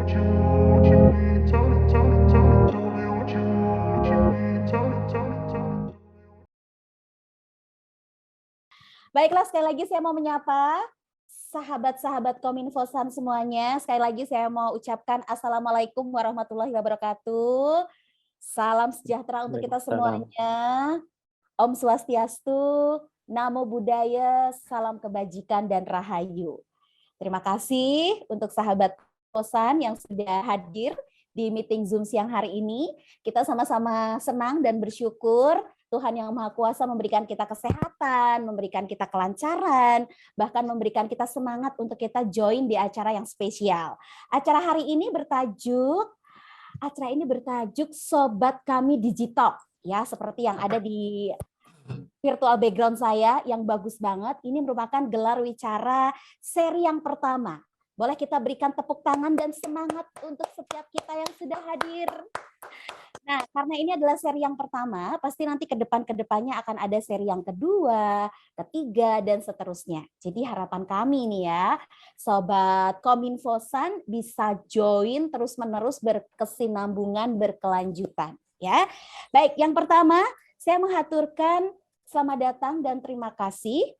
Baiklah, sekali lagi saya mau menyapa sahabat-sahabat Kominfosan semuanya. Sekali lagi saya mau ucapkan Assalamualaikum warahmatullahi wabarakatuh. Salam sejahtera untuk kita Waalaikumsalam. semuanya. Om Swastiastu, Namo Buddhaya, salam kebajikan dan rahayu. Terima kasih untuk sahabat kosan yang sudah hadir di meeting Zoom siang hari ini. Kita sama-sama senang dan bersyukur Tuhan Yang Maha Kuasa memberikan kita kesehatan, memberikan kita kelancaran, bahkan memberikan kita semangat untuk kita join di acara yang spesial. Acara hari ini bertajuk Sobat Kami Digital, ya, seperti yang ada di virtual background saya yang bagus banget. Ini merupakan gelar wicara seri yang pertama. Boleh kita berikan tepuk tangan dan semangat untuk setiap kita yang sudah hadir. Nah, karena ini adalah seri yang pertama, pasti nanti ke depannya akan ada seri yang kedua, ketiga, dan seterusnya. Jadi harapan kami nih ya, Sobat Kominfosan bisa join terus-menerus berkesinambungan, berkelanjutan. Ya, baik. Yang pertama, saya mengaturkan selamat datang dan terima kasih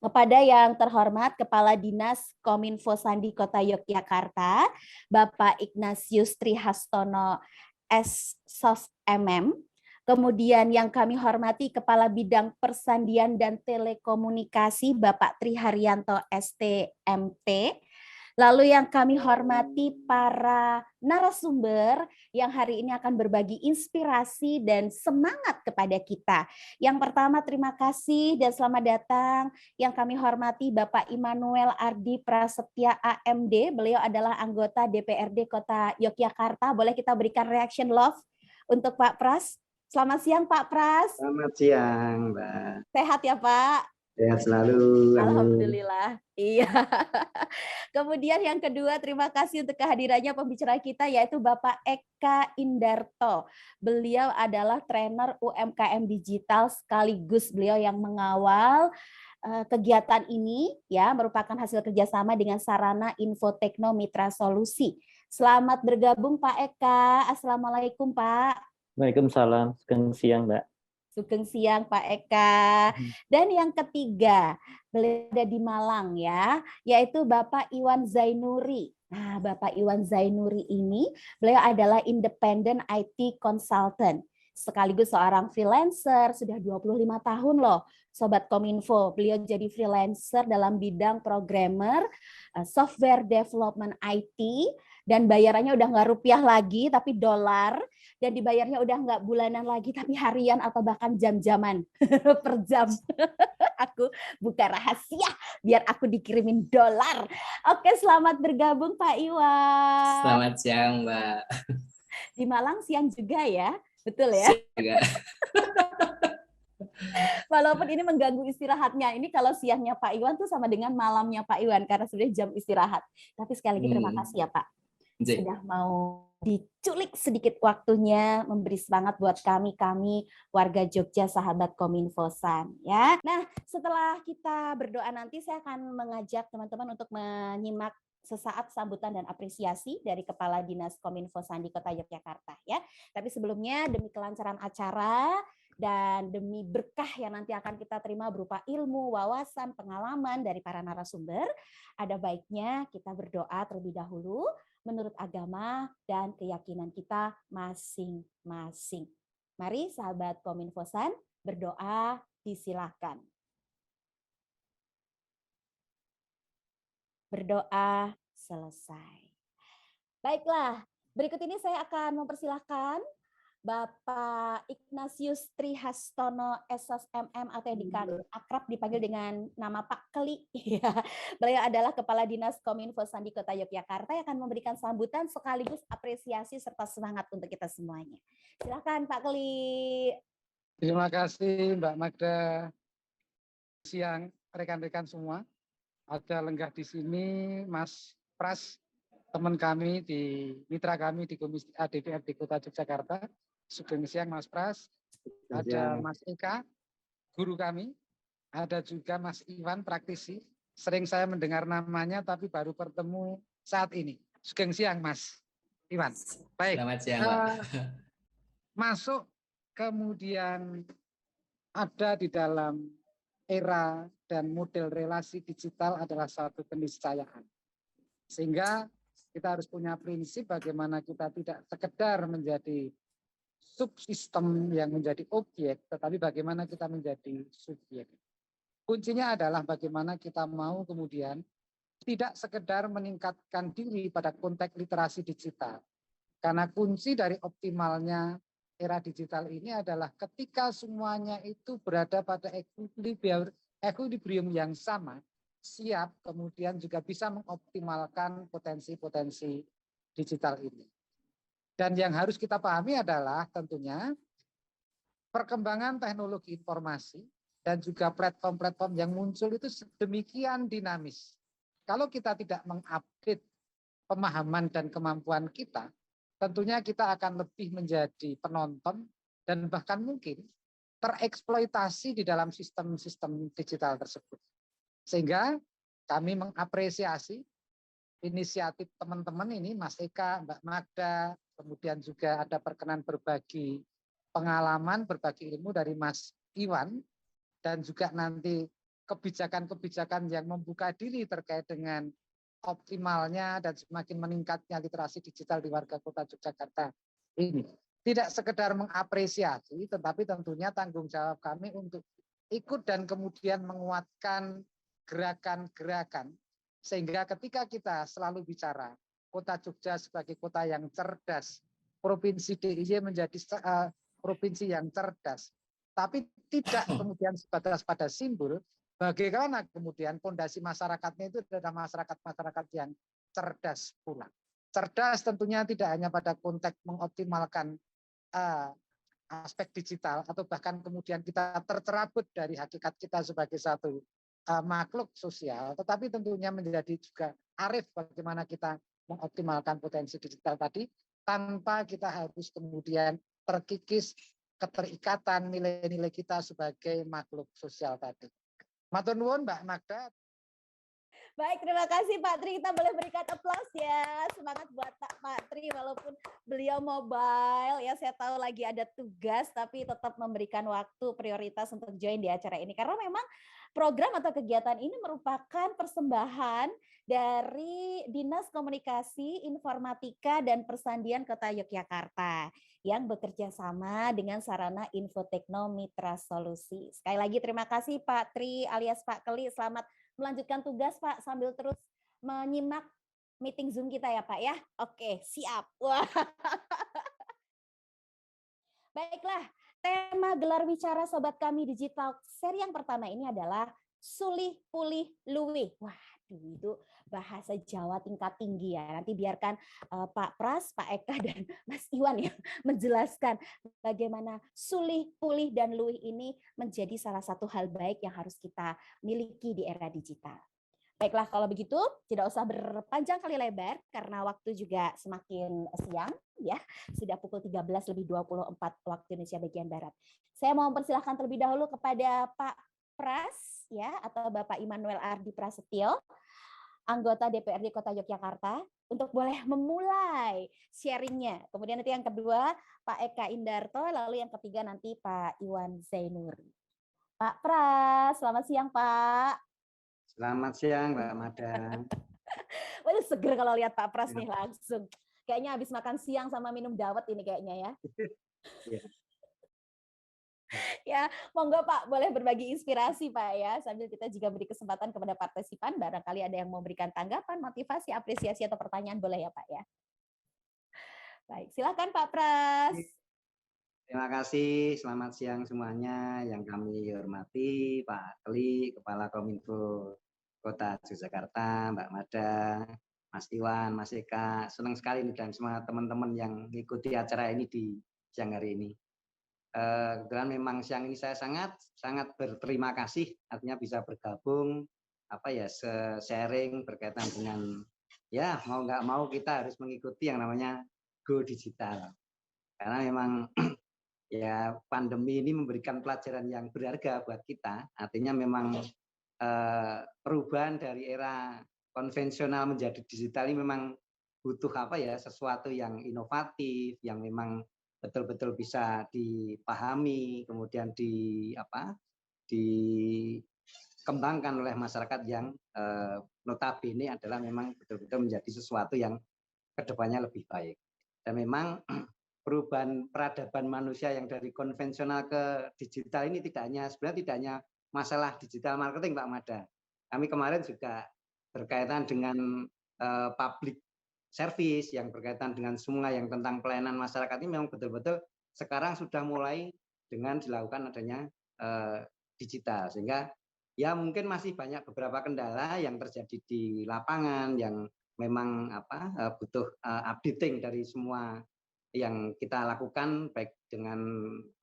kepada yang terhormat Kepala Dinas Kominfo Sandi Kota Yogyakarta, Bapak Ignatius Trihastono SSOS MM. Kemudian yang kami hormati Kepala Bidang Persandian dan Telekomunikasi Bapak Triharyanto STMT. Lalu yang kami hormati para narasumber yang hari ini akan berbagi inspirasi dan semangat kepada kita. Yang pertama, terima kasih dan selamat datang yang kami hormati Bapak Immanuel Ardi Prasetya AMD. Beliau adalah anggota DPRD Kota Yogyakarta. Boleh kita berikan reaction love untuk Pak Pras. Selamat siang Pak Pras. Selamat siang, Mbak. Sehat ya Pak? Sehat selalu. Alhamdulillah. Iya. Kemudian yang kedua, terima kasih untuk kehadirannya pembicara kita yaitu Bapak Eka Indarto. Beliau adalah trainer UMKM digital sekaligus beliau yang mengawal kegiatan ini ya, merupakan hasil kerjasama dengan Sarana Infotekno Mitra Solusi. Selamat bergabung Pak Eka. Assalamualaikum Pak. Waalaikumsalam. Selamat siang, Mbak. Sugeng siang Pak Eka. Dan yang ketiga, beliau ada di Malang ya, yaitu Bapak Iwan Zainuri. Nah, Bapak Iwan Zainuri ini, beliau adalah independent IT consultant. Sekaligus seorang freelancer, sudah 25 tahun loh, Sobat Kominfo. Beliau jadi freelancer dalam bidang programmer, software development IT, dan bayarannya udah nggak rupiah lagi, tapi dolar. Dan dibayarnya udah nggak bulanan lagi, tapi harian atau bahkan jam-jaman per jam. Aku buka rahasia, biar aku dikirimin dolar. Oke, selamat bergabung Pak Iwan. Selamat siang, Mbak. Di Malang siang juga ya, betul ya? Siang juga. Walaupun ini mengganggu istirahatnya. Ini kalau siangnya Pak Iwan tuh sama dengan malamnya Pak Iwan, karena sudah jam istirahat. Tapi sekali lagi terima kasih ya Pak. Sudah mau diculik sedikit waktunya, memberi semangat buat kami warga Jogja, sahabat Kominfosan ya. Nah, setelah kita berdoa nanti saya akan mengajak teman-teman untuk menyimak sesaat sambutan dan apresiasi dari Kepala Dinas Kominfosan di Kota Yogyakarta ya. Tapi sebelumnya demi kelancaran acara dan demi berkah yang nanti akan kita terima berupa ilmu, wawasan, pengalaman dari para narasumber, ada baiknya kita berdoa terlebih dahulu menurut agama dan keyakinan kita masing-masing. Mari sahabat Kominfosan berdoa, disilahkan. Berdoa selesai. Baiklah, berikut ini saya akan mempersilahkan Bapak Ignatius Trihastono SSOS MM atau yang akrab dipanggil dengan nama Pak Keli. Beliau adalah Kepala Dinas Kominfo Sandi Kota Yogyakarta yang akan memberikan sambutan sekaligus apresiasi serta semangat untuk kita semuanya. Silakan Pak Keli. Terima kasih Mbak Magda. Siang rekan-rekan semua. Ada lenggah di sini Mas Pras, teman kami mitra kami di Komisi DPRD Kota Yogyakarta. Sugeng siang Mas Pras, ada Mas Eka, guru kami, ada juga Mas Iwan, praktisi. Sering saya mendengar namanya tapi baru bertemu saat ini. Sugeng siang Mas. Iwan. Baik. Selamat siang, Pak. Masuk kemudian ada di dalam era dan model relasi digital adalah satu keniscayaan. Sehingga kita harus punya prinsip bagaimana kita tidak sekedar menjadi subsistem yang menjadi objek, tetapi bagaimana kita menjadi subjek. Kuncinya adalah bagaimana kita mau kemudian tidak sekedar meningkatkan diri pada konteks literasi digital. Karena kunci dari optimalnya era digital ini adalah ketika semuanya itu berada pada equilibrium yang sama, siap kemudian juga bisa mengoptimalkan potensi-potensi digital ini. Dan yang harus kita pahami adalah tentunya perkembangan teknologi informasi dan juga platform-platform yang muncul itu sedemikian dinamis. Kalau kita tidak mengupdate pemahaman dan kemampuan kita, tentunya kita akan lebih menjadi penonton dan bahkan mungkin tereksploitasi di dalam sistem-sistem digital tersebut. Sehingga kami mengapresiasi inisiatif teman-teman ini, Mas Eka, Mbak Magda, kemudian juga ada perkenan berbagi pengalaman, berbagi ilmu dari Mas Iwan, dan juga nanti kebijakan-kebijakan yang membuka diri terkait dengan optimalnya dan semakin meningkatnya literasi digital di warga kota Yogyakarta ini. Tidak sekedar mengapresiasi, tetapi tentunya tanggung jawab kami untuk ikut dan kemudian menguatkan gerakan-gerakan. Sehingga ketika kita selalu bicara kota Jogja sebagai kota yang cerdas, provinsi DIY menjadi provinsi yang cerdas, tapi tidak kemudian sebatas pada simbol, bagaimana kemudian fondasi masyarakatnya itu adalah masyarakat-masyarakat yang cerdas pula. Cerdas tentunya tidak hanya pada konteks mengoptimalkan aspek digital atau bahkan kemudian kita tercerabut dari hakikat kita sebagai satu makhluk sosial, tetapi tentunya menjadi juga arif bagaimana kita mengoptimalkan potensi digital tadi tanpa kita harus kemudian terkikis keterikatan nilai-nilai kita sebagai makhluk sosial tadi. Matur nuwun Mbak Magda. Baik, terima kasih Pak Tri. Kita boleh berikan aplaus ya. Semangat buat Pak Tri walaupun beliau mobile ya. Saya tahu lagi ada tugas tapi tetap memberikan waktu prioritas untuk join di acara ini. Karena memang program atau kegiatan ini merupakan persembahan dari Dinas Komunikasi, Informatika, dan Persandian Kota Yogyakarta yang bekerja sama dengan Sarana Infotekno Mitra Solusi. Sekali lagi terima kasih Pak Tri alias Pak Keli. Selamat melanjutkan tugas Pak sambil terus menyimak meeting Zoom kita ya Pak ya. Oke, siap. Wah. Baiklah, tema gelar wicara Sobat Kami Digital seri yang pertama ini adalah Sulih Pulih Luwih. Waduh, itu bahasa Jawa tingkat tinggi ya. Nanti biarkan Pak Pras, Pak Eka, dan Mas Iwan yang menjelaskan bagaimana sulih, pulih, dan luwih ini menjadi salah satu hal baik yang harus kita miliki di era digital. Baiklah, kalau begitu tidak usah berpanjang kali lebar karena waktu juga semakin siang ya. Sudah pukul 13:24 waktu Indonesia bagian barat. Saya mau mempersilahkan terlebih dahulu kepada Pak Pras ya atau Bapak Immanuel Ardi Prasetyo, anggota DPRD Kota Yogyakarta, untuk boleh memulai sharingnya. Kemudian nanti yang kedua Pak Eka Indarto, lalu yang ketiga nanti Pak Iwan Zainuri. Pak Pras, selamat siang Pak. Selamat siang Mbak Mada. Waduh, seger kalau lihat Pak Pras nih langsung. Kayaknya habis makan siang sama minum dawet ini kayaknya ya. Ya, monggo Pak, boleh berbagi inspirasi Pak ya. Sambil kita juga beri kesempatan kepada partisipan, barangkali ada yang mau memberikan tanggapan, motivasi, apresiasi atau pertanyaan boleh ya Pak ya. Baik, silakan Pak Pras. Terima kasih, selamat siang semuanya. Yang kami hormati Pak Keli, Kepala Kominfo Kota Yogyakarta, Mbak Mada, Mas Iwan, Mas Eka. Senang sekali nih dan semua teman-teman yang mengikuti acara ini di siang hari ini. Kebetulan memang siang ini saya sangat berterima kasih, artinya bisa bergabung, sharing berkaitan dengan ya mau nggak mau kita harus mengikuti yang namanya Go Digital. Karena memang ya pandemi ini memberikan pelajaran yang berharga buat kita. Artinya memang perubahan dari era konvensional menjadi digital ini memang butuh apa ya, sesuatu yang inovatif, yang memang betul-betul bisa dipahami, kemudian dikembangkan oleh masyarakat yang notabene adalah memang betul-betul menjadi sesuatu yang kedepannya lebih baik. Dan memang perubahan peradaban manusia yang dari konvensional ke digital ini sebenarnya tidak hanya masalah digital marketing, Pak Mada. Kami kemarin juga berkaitan dengan public service yang berkaitan dengan semua yang tentang pelayanan masyarakat ini memang betul-betul sekarang sudah mulai dengan dilakukan adanya digital, sehingga ya mungkin masih banyak beberapa kendala yang terjadi di lapangan yang memang butuh updating dari semua yang kita lakukan, baik dengan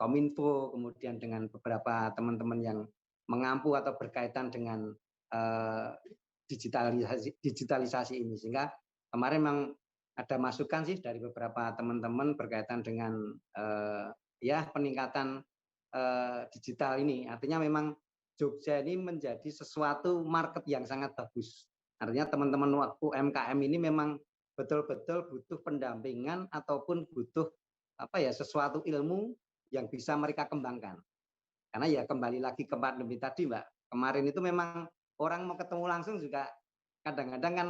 Kominfo, kemudian dengan beberapa teman-teman yang mengampu atau berkaitan dengan digitalisasi ini. Sehingga kemarin memang ada masukan sih dari beberapa teman-teman berkaitan dengan ya peningkatan digital ini. Artinya memang Jogja ini menjadi sesuatu market yang sangat bagus. Artinya teman-teman UMKM ini memang betul-betul butuh pendampingan ataupun butuh sesuatu ilmu yang bisa mereka kembangkan. Karena ya kembali lagi ke pandemi tadi, Mbak. Kemarin itu memang orang mau ketemu langsung juga kadang-kadang kan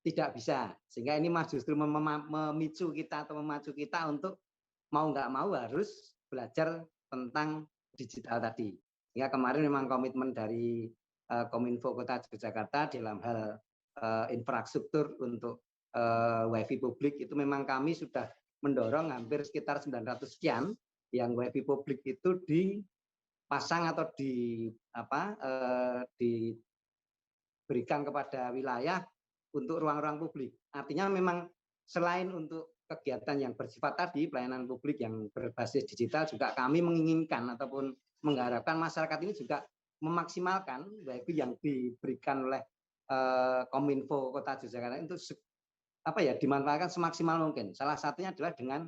tidak bisa. Sehingga ini justru memicu kita atau memacu kita untuk mau nggak mau harus belajar tentang digital tadi. Ya kemarin memang komitmen dari Kominfo Kota Yogyakarta dalam hal infrastruktur untuk WiFi publik itu memang kami sudah mendorong hampir sekitar 900 sekian yang WiFi publik itu dipasang atau diberikan kepada wilayah untuk ruang-ruang publik. Artinya memang selain untuk kegiatan yang bersifat tadi pelayanan publik yang berbasis digital, juga kami menginginkan ataupun mengharapkan masyarakat ini juga memaksimalkan WiFi yang diberikan oleh Kominfo Kota Yogyakarta untuk dimanfaatkan semaksimal mungkin. Salah satunya adalah dengan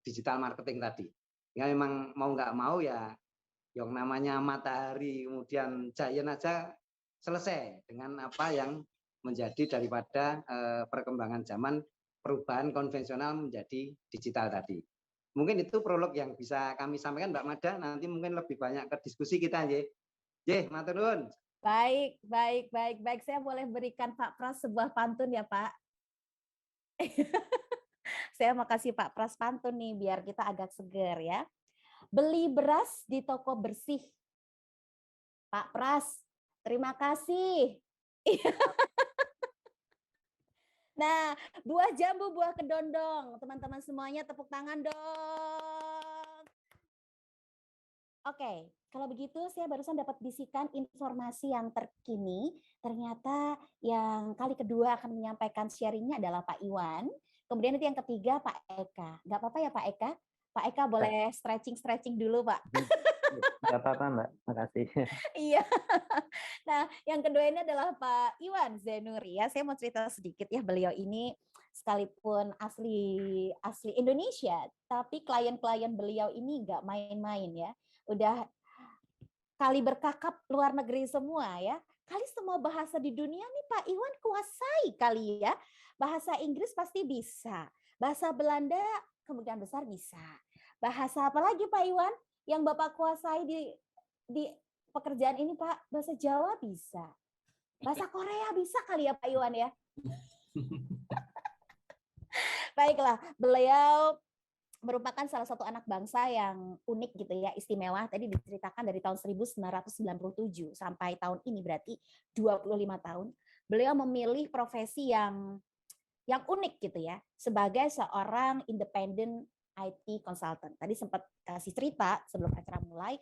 digital marketing tadi. Ya memang mau nggak mau ya yang namanya matahari kemudian giant aja selesai dengan apa yang menjadi daripada perkembangan zaman, perubahan konvensional menjadi digital tadi. Mungkin itu prolog yang bisa kami sampaikan, Mbak Mada. Nanti mungkin lebih banyak ke diskusi kita, nggih. Matur nuwun. Baik. Saya boleh berikan Pak Pras sebuah pantun ya, Pak? Saya mau kasih Pak Pras pantun nih, biar kita agak seger ya. Beli beras di toko bersih. Pak Pras, terima kasih. Nah, buah jambu, buah kedondong. Teman-teman semuanya tepuk tangan dong. Oke, kalau begitu saya barusan dapat bisikan informasi yang terkini. Ternyata yang kali kedua akan menyampaikan sharingnya adalah Pak Iwan. Kemudian nanti yang ketiga Pak Eka. Nggak apa-apa ya Pak Eka? Pak Eka boleh stretching dulu, Pak. Nggak apa-apa, Mbak. Makasih. Iya. Nah, yang kedua ini adalah Pak Iwan Zainuri ya. Saya mau cerita sedikit ya, beliau ini sekalipun asli Indonesia, tapi klien-klien beliau ini nggak main-main ya. Udah kali berkakap luar negeri semua ya. Kali semua bahasa di dunia nih Pak Iwan kuasai kali ya. Bahasa Inggris pasti bisa. Bahasa Belanda kemungkinan besar bisa. Bahasa apa lagi Pak Iwan yang Bapak kuasai di pekerjaan ini Pak? Bahasa Jawa bisa. Bahasa Korea bisa kali ya Pak Iwan ya? Baiklah, beliau merupakan salah satu anak bangsa yang unik gitu ya, istimewa. Tadi diceritakan dari tahun 1997 sampai tahun ini berarti 25 tahun. Beliau memilih profesi yang unik gitu ya, sebagai seorang independent IT consultant. Tadi sempat kasih cerita sebelum acara mulai,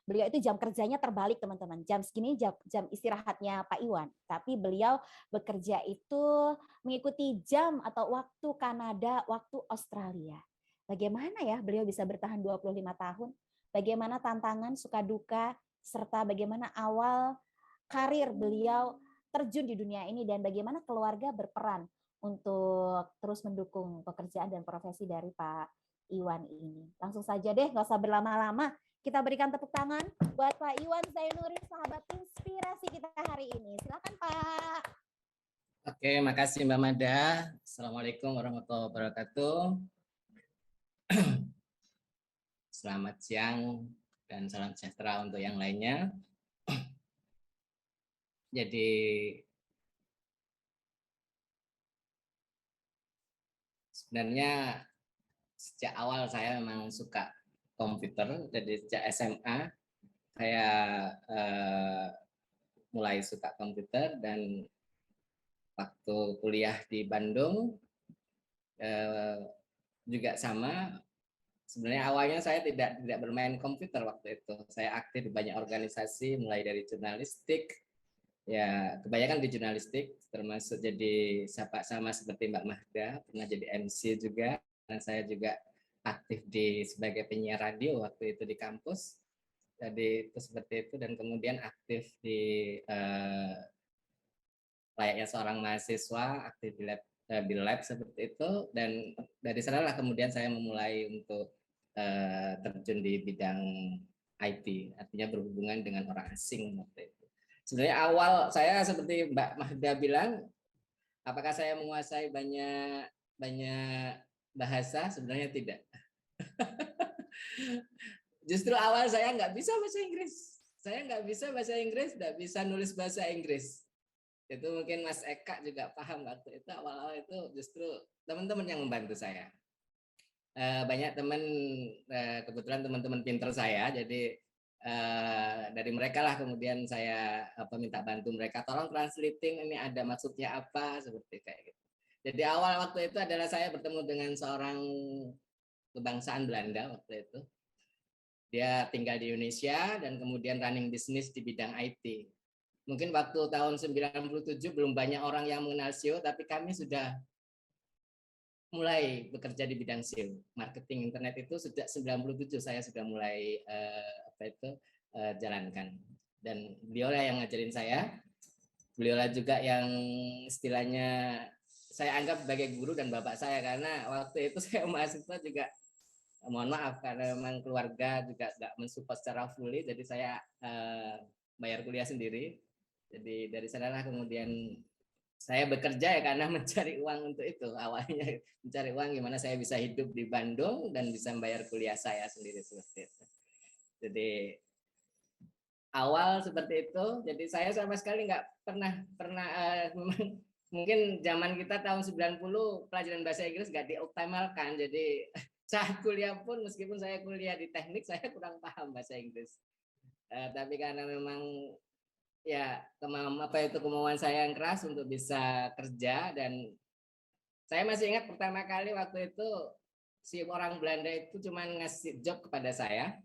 beliau itu jam kerjanya terbalik teman-teman. Jam segini jam istirahatnya Pak Iwan. Tapi beliau bekerja itu mengikuti jam atau waktu Kanada, waktu Australia. Bagaimana ya beliau bisa bertahan 25 tahun? Bagaimana tantangan, suka duka, serta bagaimana awal karir beliau terjun di dunia ini dan bagaimana keluarga berperan untuk terus mendukung pekerjaan dan profesi dari Pak Iwan ini. Langsung saja deh, nggak usah berlama-lama. Kita berikan tepuk tangan buat Pak Iwan Zainuri, sahabat inspirasi kita hari ini. Silakan Pak. Oke, makasih Mbak Mada. Assalamualaikum warahmatullahi wabarakatuh. Selamat siang dan salam sejahtera untuk yang lainnya. Jadi sebenarnya sejak awal saya memang suka komputer. Jadi sejak SMA saya mulai suka komputer, dan waktu kuliah di Bandung juga sama. Sebenarnya awalnya saya tidak bermain komputer waktu itu. Saya aktif di banyak organisasi, mulai dari jurnalistik, ya kebanyakan di jurnalistik, termasuk jadi sama seperti Mbak Mahda, pernah jadi MC juga. Dan saya juga aktif sebagai penyiar radio waktu itu di kampus. Jadi itu seperti itu, dan kemudian aktif layaknya seorang mahasiswa, aktif di lab seperti itu. Dan dari sanalah kemudian saya memulai untuk terjun di bidang IT, artinya berhubungan dengan orang asing waktu itu. Sebenarnya awal saya seperti Mbak Mahda bilang, apakah saya menguasai banyak bahasa? Sebenarnya tidak. Justru awal saya nggak bisa bahasa Inggris. Saya nggak bisa bahasa Inggris, nggak bisa nulis bahasa Inggris. Itu mungkin Mas Eka juga paham waktu itu. Awal-awal itu justru teman-teman yang membantu saya. Banyak teman, kebetulan teman-teman pinter saya, jadi dari mereka lah kemudian saya minta bantu mereka, tolong translating ini ada maksudnya apa, seperti kayak gitu. Jadi awal waktu itu adalah saya bertemu dengan seorang kebangsaan Belanda waktu itu. Dia tinggal di Indonesia dan kemudian running bisnis di bidang IT. Mungkin waktu tahun 97 belum banyak orang yang mengenal SEO, tapi kami sudah mulai bekerja di bidang SEO, marketing internet. Itu sejak 97 saya sudah mulai jalankan. Dan beliau yang ngajarin saya, beliau juga yang istilahnya saya anggap sebagai guru dan bapak saya, karena waktu itu saya mahasiswa juga, mohon maaf karena memang keluarga juga nggak mensupport secara fully, jadi saya bayar kuliah sendiri. Jadi dari sanalah kemudian saya bekerja ya karena mencari uang untuk itu. Awalnya mencari uang gimana saya bisa hidup di Bandung dan bisa membayar kuliah saya sendiri seperti itu. Jadi awal seperti itu. Jadi saya sama sekali nggak pernah memang mungkin zaman kita tahun 90 pelajaran bahasa Inggris nggak dioptimalkan. Jadi saat kuliah pun meskipun saya kuliah di teknik, saya kurang paham bahasa Inggris. Tapi karena memang ya kemauan saya yang keras untuk bisa kerja, dan saya masih ingat pertama kali waktu itu si orang Belanda itu cuma ngasih job kepada saya,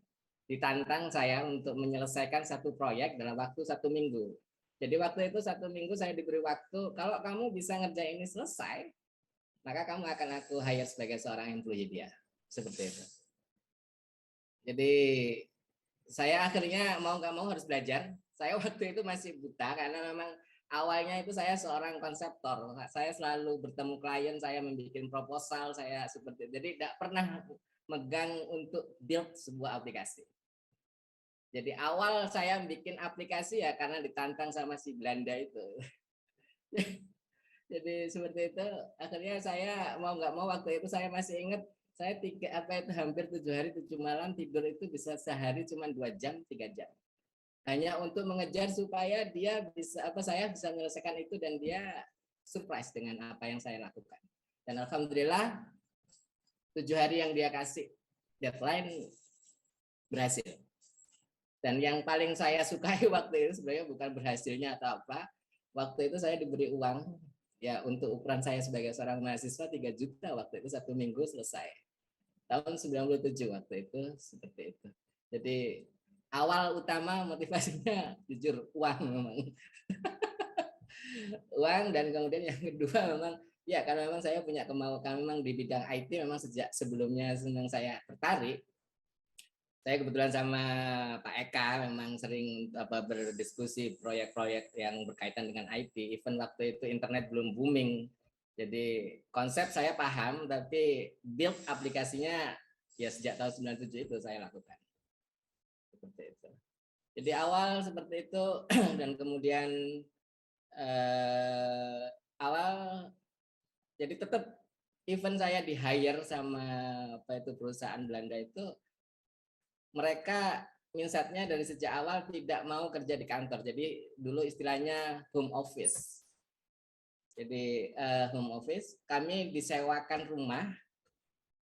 ditantang saya untuk menyelesaikan satu proyek dalam waktu 1 minggu. Jadi waktu itu 1 minggu saya diberi waktu, kalau kamu bisa ngerjain ini selesai, maka kamu akan aku hire sebagai seorang employee dia. Seperti itu. Jadi saya akhirnya mau nggak mau harus belajar. Saya waktu itu masih buta karena memang awalnya itu saya seorang konseptor. Saya selalu bertemu klien, saya membuat proposal, saya seperti itu. Jadi tidak pernah megang untuk build sebuah aplikasi. Jadi awal saya bikin aplikasi ya karena ditantang sama si Belanda itu. Jadi seperti itu. Akhirnya saya mau nggak mau waktu itu saya masih ingat, saya hampir 7 hari 7 malam tidur itu bisa sehari cuma 2 jam 3 jam. Hanya untuk mengejar supaya dia bisa saya bisa menyelesaikan itu dan dia surprise dengan apa yang saya lakukan. Dan alhamdulillah 7 hari yang dia kasih deadline berhasil. Dan yang paling saya sukai waktu itu sebenarnya bukan berhasilnya atau apa. Waktu itu saya diberi uang ya untuk ukuran saya sebagai seorang mahasiswa 3 juta waktu itu 1 minggu selesai. Tahun 97 waktu itu seperti itu. Jadi awal utama motivasinya jujur uang memang. Uang, dan kemudian yang kedua memang ya karena memang saya punya kemauan memang di bidang IT, memang sejak sebelumnya senang saya tertarik. Saya kebetulan sama Pak Eka memang sering berdiskusi proyek-proyek yang berkaitan dengan IT. Even waktu itu internet belum booming. Jadi konsep saya paham, tapi build aplikasinya ya sejak tahun 97 itu saya lakukan. Seperti itu. Jadi awal seperti itu dan kemudian awal jadi tetap even saya di hire sama perusahaan Belanda itu, mereka mindsetnya dari sejak awal tidak mau kerja di kantor. Jadi dulu istilahnya home office. Jadi home office, kami disewakan rumah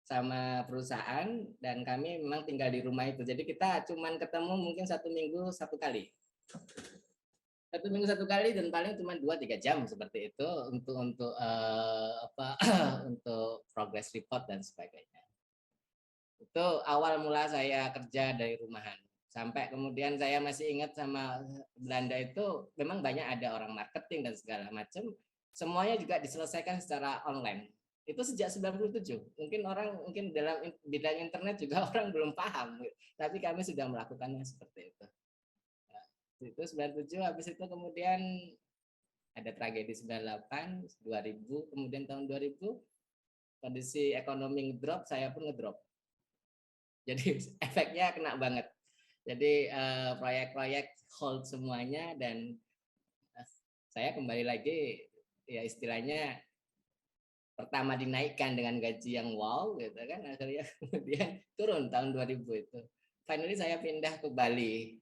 sama perusahaan dan kami memang tinggal di rumah itu. Jadi kita cuman ketemu mungkin 1 minggu 1 kali. 1 minggu 1 kali dan paling cuma 2-3 jam seperti itu untuk untuk progress report dan sebagainya. Itu awal mula saya kerja dari rumahan. Sampai kemudian saya masih ingat sama Belanda itu memang banyak ada orang marketing dan segala macam. Semuanya juga diselesaikan secara online. Itu sejak 97. Mungkin dalam bidang internet juga orang belum paham. Tapi kami sudah melakukannya seperti itu. Itu 97, habis itu kemudian ada tragedi 98, 2000, kemudian tahun 2000 kondisi ekonomi ngedrop, saya pun ngedrop. Jadi efeknya kena banget. Jadi proyek-proyek hold semuanya dan saya kembali lagi ya istilahnya pertama dinaikkan dengan gaji yang wow gitu kan, akhirnya kemudian turun tahun 2000 itu. Finally saya pindah ke Bali.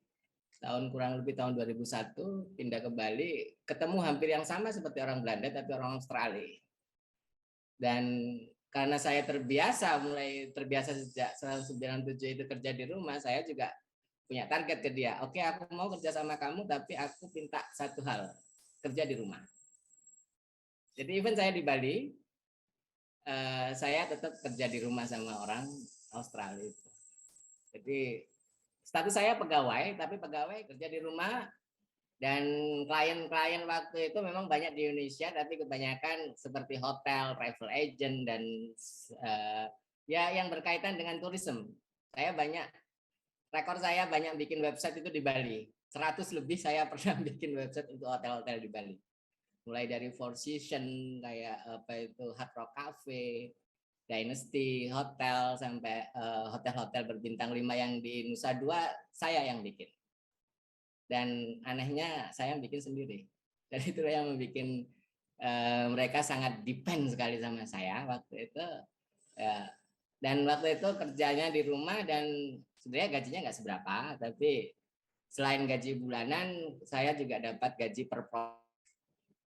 Kurang lebih tahun 2001 pindah ke Bali, ketemu hampir yang sama seperti orang Belanda tapi orang Australia. Dan karena saya mulai terbiasa sejak tahun 97 itu kerja di rumah, saya juga punya target ke dia. Oke, aku mau kerja sama kamu tapi aku minta satu hal, kerja di rumah. Jadi even saya di Bali, saya tetap kerja di rumah sama orang Australia itu. Jadi status saya pegawai, tapi pegawai kerja di rumah dan klien-klien waktu itu memang banyak di Indonesia, tapi kebanyakan seperti hotel, travel agent dan ya yang berkaitan dengan tourism. Rekor saya banyak bikin website itu di Bali. 100 lebih saya pernah bikin website untuk hotel-hotel di Bali. Mulai dari Four Seasons kayak Hard Rock Cafe, Dynasty Hotel sampai hotel-hotel berbintang 5 yang di Nusa Dua saya yang bikin. Dan anehnya saya bikin sendiri. Dan itulah yang membuat mereka sangat depend sekali sama saya waktu itu. Dan waktu itu kerjanya di rumah dan sebenarnya gajinya nggak seberapa, tapi selain gaji bulanan saya juga dapat gaji per project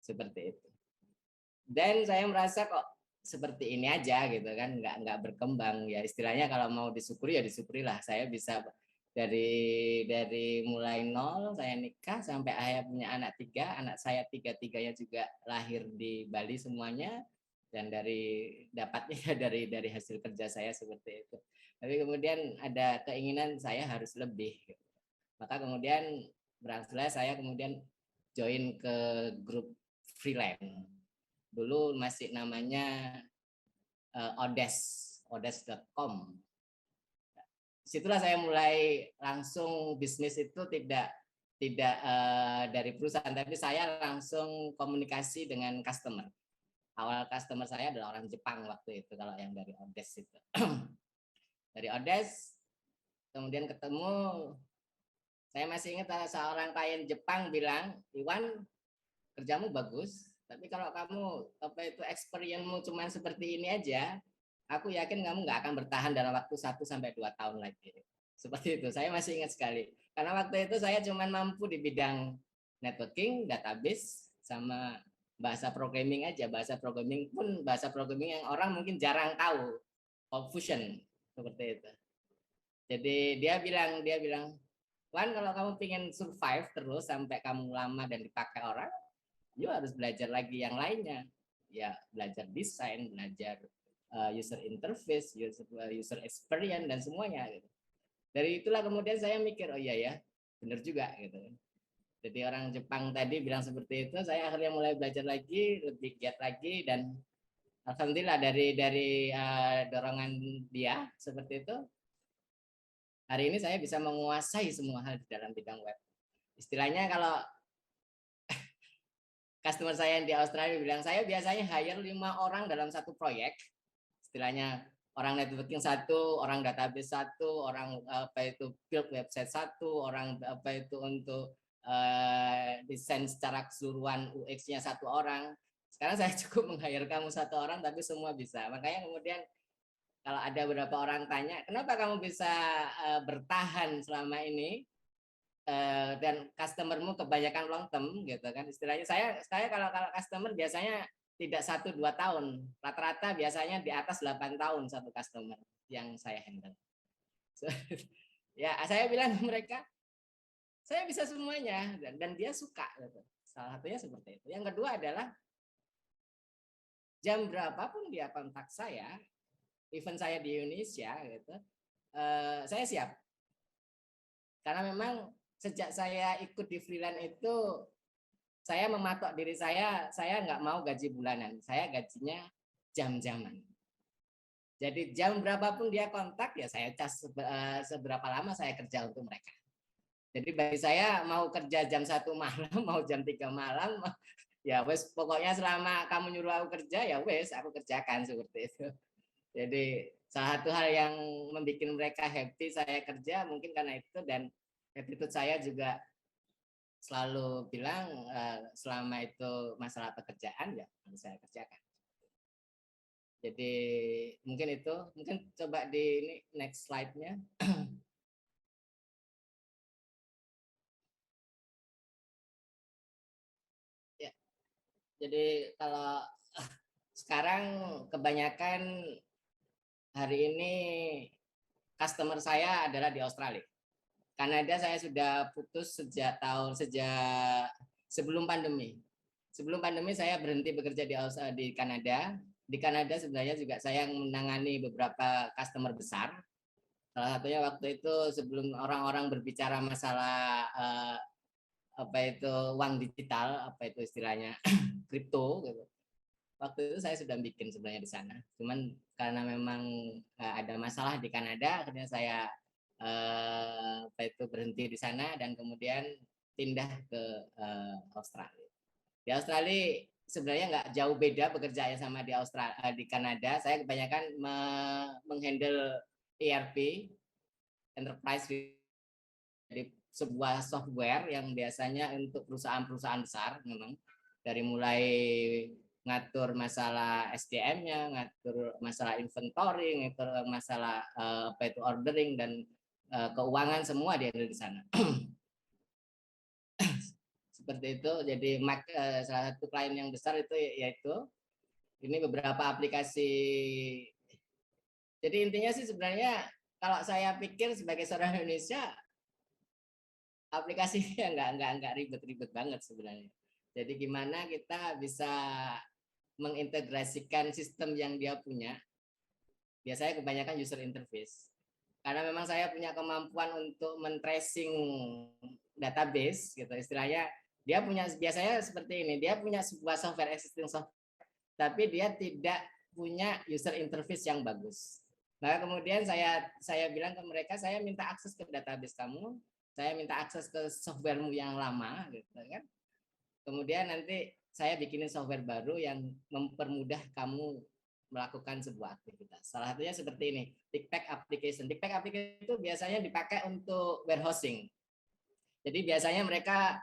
seperti itu. Dan saya merasa kok seperti ini aja gitu kan, nggak berkembang ya, istilahnya kalau mau disyukuri ya disyukurilah. Saya bisa dari mulai nol saya nikah sampai akhirnya punya anak 3, anak saya 3-3-nya juga lahir di Bali semuanya, dan dapatnya dari hasil kerja saya seperti itu. Tapi kemudian ada keinginan saya harus lebih gitu. Maka kemudian berangkatlah saya kemudian join ke grup freelance. Dulu masih namanya odes.com. Situlah saya mulai langsung bisnis itu tidak dari perusahaan, tapi saya langsung komunikasi dengan customer. Awal customer saya adalah orang Jepang waktu itu, kalau yang dari Odes itu. Dari Odes, kemudian ketemu, saya masih ingat seorang klien Jepang bilang, Iwan, kerjamu bagus, tapi kalau kamu experience-mu cuma seperti ini aja, aku yakin kamu nggak akan bertahan dalam waktu 1-2 tahun lagi. Seperti itu, saya masih ingat sekali. Karena waktu itu saya cuma mampu di bidang networking, database, sama bahasa programming aja. Bahasa programming pun bahasa programming yang orang mungkin jarang tahu, Fusion seperti itu. Jadi dia bilang, Wan, kalau kamu pengen survive terus sampai kamu lama dan dipakai orang, you harus belajar lagi yang lainnya. Ya, belajar desain, belajar user interface, user experience dan semuanya gitu. Dari itulah kemudian saya mikir, oh iya ya, benar juga gitu. Jadi orang Jepang tadi bilang seperti itu, saya akhirnya mulai belajar lagi, lebih giat lagi, dan alhamdulillah dari dorongan dia seperti itu, hari ini saya bisa menguasai semua hal di dalam bidang web. Istilahnya kalau customer saya yang di Australia bilang, saya biasanya hire 5 orang dalam satu proyek. Istilahnya orang networking 1, orang database 1, orang build website 1, orang untuk desain secara keseluruhan UX-nya 1 orang. Sekarang saya cukup meng-hire kamu 1 orang, tapi semua bisa. Makanya kemudian kalau ada beberapa orang tanya, kenapa kamu bisa bertahan selama ini dan customermu kebanyakan long term gitu kan? Istilahnya saya kalau customer biasanya tidak 1-2 tahun, rata-rata biasanya di atas 8 tahun satu customer yang saya handle. Ya, saya bilang ke mereka, saya bisa semuanya dan dia suka gitu. Salah satunya seperti itu. Yang kedua adalah jam berapapun dia kontak saya, event saya di Indonesia gitu, saya siap. Karena memang sejak saya ikut di freelance itu, saya mematok diri saya nggak mau gaji bulanan, saya gajinya jam-jaman. Jadi jam berapapun dia kontak, ya saya cas seberapa lama saya kerja untuk mereka. Jadi bagi saya mau kerja jam 1 malam, mau jam 3 malam, ya wes pokoknya selama kamu nyuruh aku kerja, ya wes aku kerjakan seperti itu. Jadi salah satu hal yang membuat mereka happy saya kerja mungkin karena itu, dan attitude saya juga selalu bilang selama itu masalah pekerjaan ya harus saya kerjakan. Jadi mungkin coba di ini next slide-nya. Ya. Jadi kalau sekarang kebanyakan hari ini customer saya adalah di Australia. Kanada saya sudah putus sejak sebelum pandemi. Sebelum pandemi saya berhenti bekerja di Kanada. Di Kanada sebenarnya juga saya menangani beberapa customer besar. Salah satunya waktu itu sebelum orang-orang berbicara masalah uang digital, istilahnya kripto gitu. Waktu itu saya sudah bikin sebenarnya di sana. Cuman karena memang ada masalah di Kanada, akhirnya saya berhenti di sana dan kemudian pindah ke Australia. Di Australia sebenarnya nggak jauh beda bekerjanya sama di Kanada. Saya kebanyakan menghandle ERP, enterprise, jadi sebuah software yang biasanya untuk perusahaan-perusahaan besar, memang dari mulai ngatur masalah SDM-nya, ngatur masalah inventory, ngatur masalah ordering dan keuangan, semua dia ada di sana. Seperti itu. Jadi salah satu klien yang besar itu yaitu ini beberapa aplikasi. Jadi intinya sih sebenarnya kalau saya pikir sebagai seorang Indonesia, aplikasinya nggak ribet-ribet banget sebenarnya. Jadi gimana kita bisa mengintegrasikan sistem yang dia punya. Biasanya kebanyakan user interface. Karena memang saya punya kemampuan untuk men-tracing database gitu, istilahnya dia punya, biasanya seperti ini, dia punya sebuah software, existing software, tapi dia tidak punya user interface yang bagus. Maka kemudian saya bilang ke mereka, saya minta akses ke database kamu, saya minta akses ke softwaremu yang lama gitu kan. Kemudian nanti saya bikinin software baru yang mempermudah kamu melakukan sebuah aktivitas. Salah satunya seperti ini, Pickpack application. Pickpack application itu biasanya dipakai untuk warehousing. Jadi biasanya mereka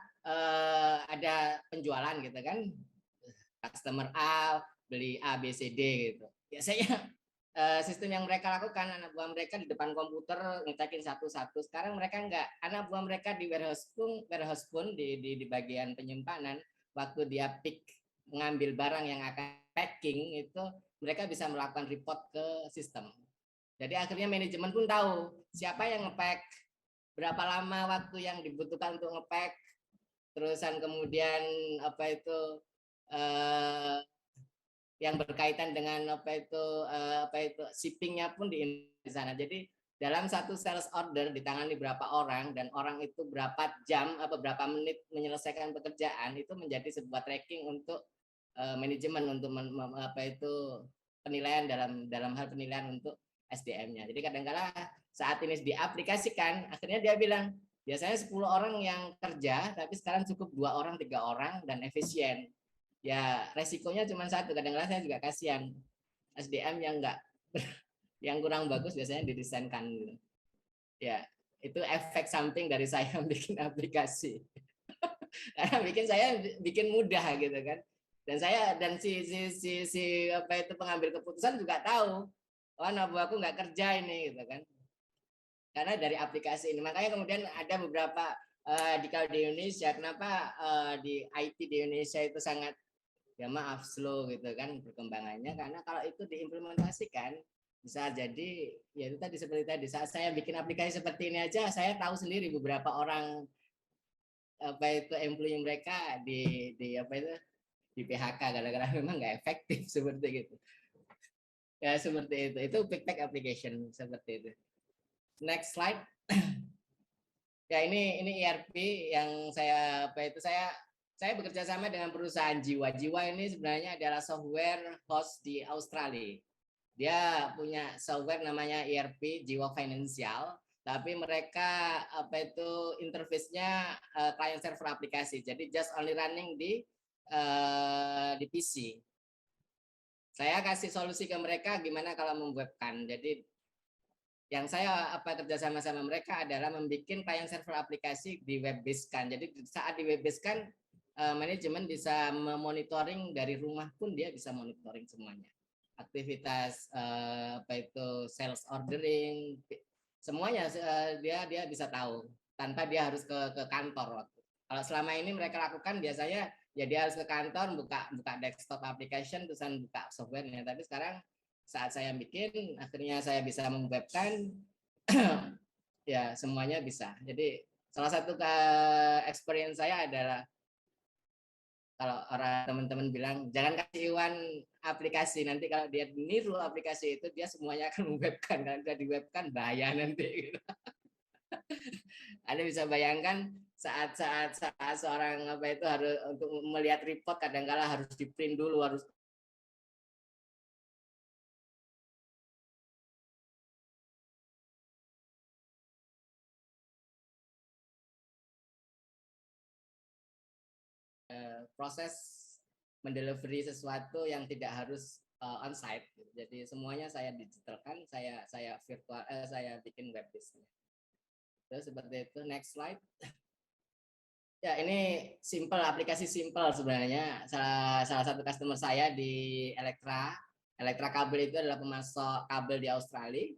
ada penjualan gitu kan, customer A beli A, B, C, D gitu. Biasanya sistem yang mereka lakukan, anak buah mereka di depan komputer ngecekin satu-satu. Sekarang mereka enggak, anak buah mereka di warehouse pun di bagian penyimpanan, waktu dia pick mengambil barang yang akan packing itu, mereka bisa melakukan report ke sistem. Jadi akhirnya manajemen pun tahu siapa yang ngepack, berapa lama waktu yang dibutuhkan untuk ngepack, terusan kemudian yang berkaitan dengan shippingnya pun di sana. Jadi dalam satu sales order ditangani berapa orang dan orang itu berapa jam atau berapa menit menyelesaikan pekerjaan, itu menjadi sebuah tracking untuk manajemen untuk penilaian dalam hal penilaian untuk SDM-nya. Jadi kadang-kala saat ini diaplikasikan, akhirnya dia bilang biasanya 10 orang yang kerja, tapi sekarang cukup 2 orang, 3 orang dan efisien. Ya resikonya cuma satu, kadang-kadang saya juga kasihan SDM yang enggak yang kurang bagus biasanya didesainkan gitu. Ya itu efek samping dari saya bikin aplikasi. Karena bikin mudah gitu kan. Dan si apa itu pengambil keputusan juga tahu, oh anak buahku nggak kerja ini gitu kan, karena dari aplikasi ini. Makanya kemudian ada beberapa kalau di Indonesia, kenapa di IT di Indonesia itu sangat, ya maaf, slow gitu kan perkembangannya, karena kalau itu diimplementasikan bisa jadi ya itu tadi, seperti tadi saat saya bikin aplikasi seperti ini aja, saya tahu sendiri beberapa orang apa itu employee mereka di apa itu di PHK gara-gara memang nggak efektif seperti gitu. Ya seperti itu big tech application seperti itu. Next slide. Ya ini ERP yang saya apa itu saya bekerja sama dengan perusahaan Jiwa. Jiwa ini sebenarnya adalah software host di Australia. Dia punya software namanya ERP Jiwa Financial, tapi mereka apa itu interface-nya client server aplikasi. Jadi just only running di PC. Saya kasih solusi ke mereka gimana kalau memwebkan. Jadi yang saya kerja sama mereka adalah membuat client server aplikasi di web base kan. Jadi saat di web base kan manajemen bisa memonitoring dari rumah pun, dia bisa monitoring semuanya. Aktivitas apa itu sales ordering, semuanya dia bisa tahu tanpa dia harus ke kantor. Kalau selama ini mereka lakukan biasanya ya dia harus ke kantor buka desktop application terusan buka softwarenya. Tapi sekarang saat saya bikin, akhirnya saya bisa memwebkan ya semuanya bisa. Jadi salah satu experience saya adalah kalau orang teman-teman bilang jangan kasih Iwan aplikasi, nanti kalau dia niru aplikasi itu dia semuanya akan memwebkan, kalau sudah diwebkan bahaya nanti. Gitu. Anda bisa bayangkan saat seorang apa itu harus untuk melihat report kadang-kala harus di print dulu, harus proses mendelivery sesuatu yang tidak harus on-site. Jadi semuanya saya digitalkan, saya virtual, saya bikin web business. Terus seperti itu. Next slide. Ya ini simple, aplikasi simple sebenarnya. Salah satu customer saya di Elektra Kabel itu adalah pemasok kabel di Australia.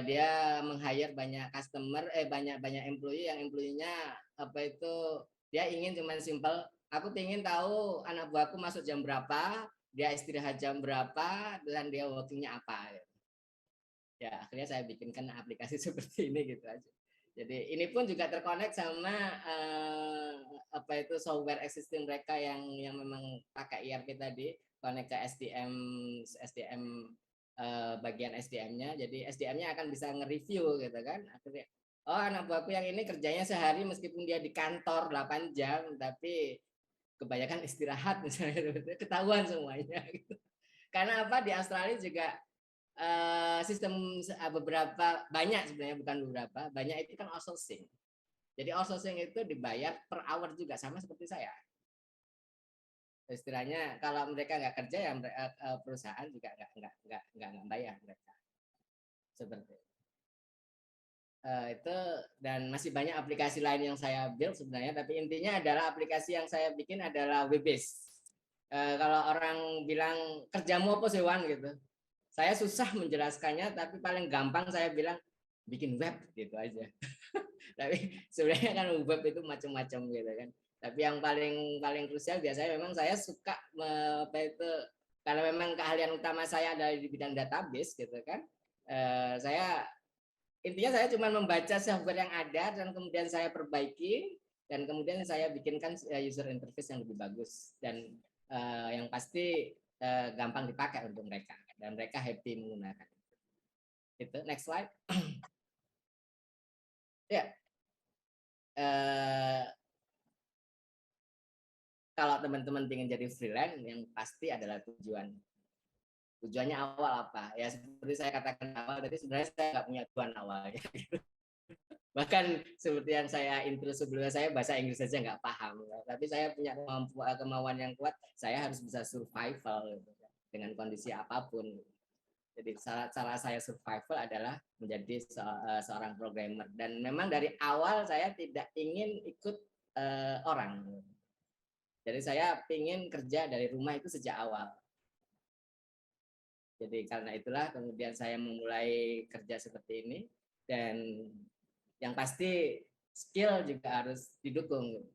Dia meng-hire banyak customer, banyak employee, yang employee-nya apa itu dia ingin cuman simple, aku ingin tahu anak buahku masuk jam berapa, dia istirahat jam berapa, dan dia working-nya apa. Ya akhirnya saya bikinkan aplikasi seperti ini gitu aja. Jadi ini pun juga terkonek sama apa itu software existing mereka yang memang pakai ERP tadi, konek ke SDM bagian SDM-nya. Jadi SDM-nya akan bisa nge-review gitu kan. Akhirnya oh anak buahku yang ini kerjanya sehari meskipun dia di kantor 8 jam tapi kebanyakan istirahat misalnya, ketahuan semuanya gitu. Karena apa, di Australia juga sistem beberapa, banyak sebenarnya, bukan beberapa, banyak itu kan outsourcing. Jadi outsourcing itu dibayar per hour juga, sama seperti saya. Istilahnya kalau mereka nggak kerja ya perusahaan juga nggak bayar mereka. Seperti itu. Dan masih banyak aplikasi lain yang saya build sebenarnya, tapi intinya adalah aplikasi yang saya bikin adalah web based. Kalau orang bilang kerjamu apa sih Wan gitu, saya susah menjelaskannya, tapi paling gampang saya bilang bikin web gitu aja. Tapi sebenarnya kan web itu macam-macam gitu kan. Tapi yang paling krusial biasanya memang saya suka apa itu, karena memang keahlian utama saya adalah di bidang database gitu kan. Saya intinya saya cuma membaca software yang ada dan kemudian saya perbaiki dan kemudian saya bikinkan user interface yang lebih bagus dan yang pasti gampang dipakai untuk mereka dan mereka happy menggunakan itu. Next slide. Ya, kalau teman-teman ingin jadi freelance, yang pasti adalah tujuannya awal apa ya, seperti saya katakan awal tadi, sebenarnya saya nggak punya tujuan awalnya. Bahkan seperti yang saya intro sebelumnya, saya bahasa Inggris saja nggak paham, tapi saya punya kemauan yang kuat, saya harus bisa survival dengan kondisi apapun. Jadi cara saya survival adalah menjadi seorang programmer, dan memang dari awal saya tidak ingin ikut orang. Jadi saya ingin kerja dari rumah itu sejak awal. Jadi karena itulah kemudian saya memulai kerja seperti ini, dan yang pasti skill juga harus didukung.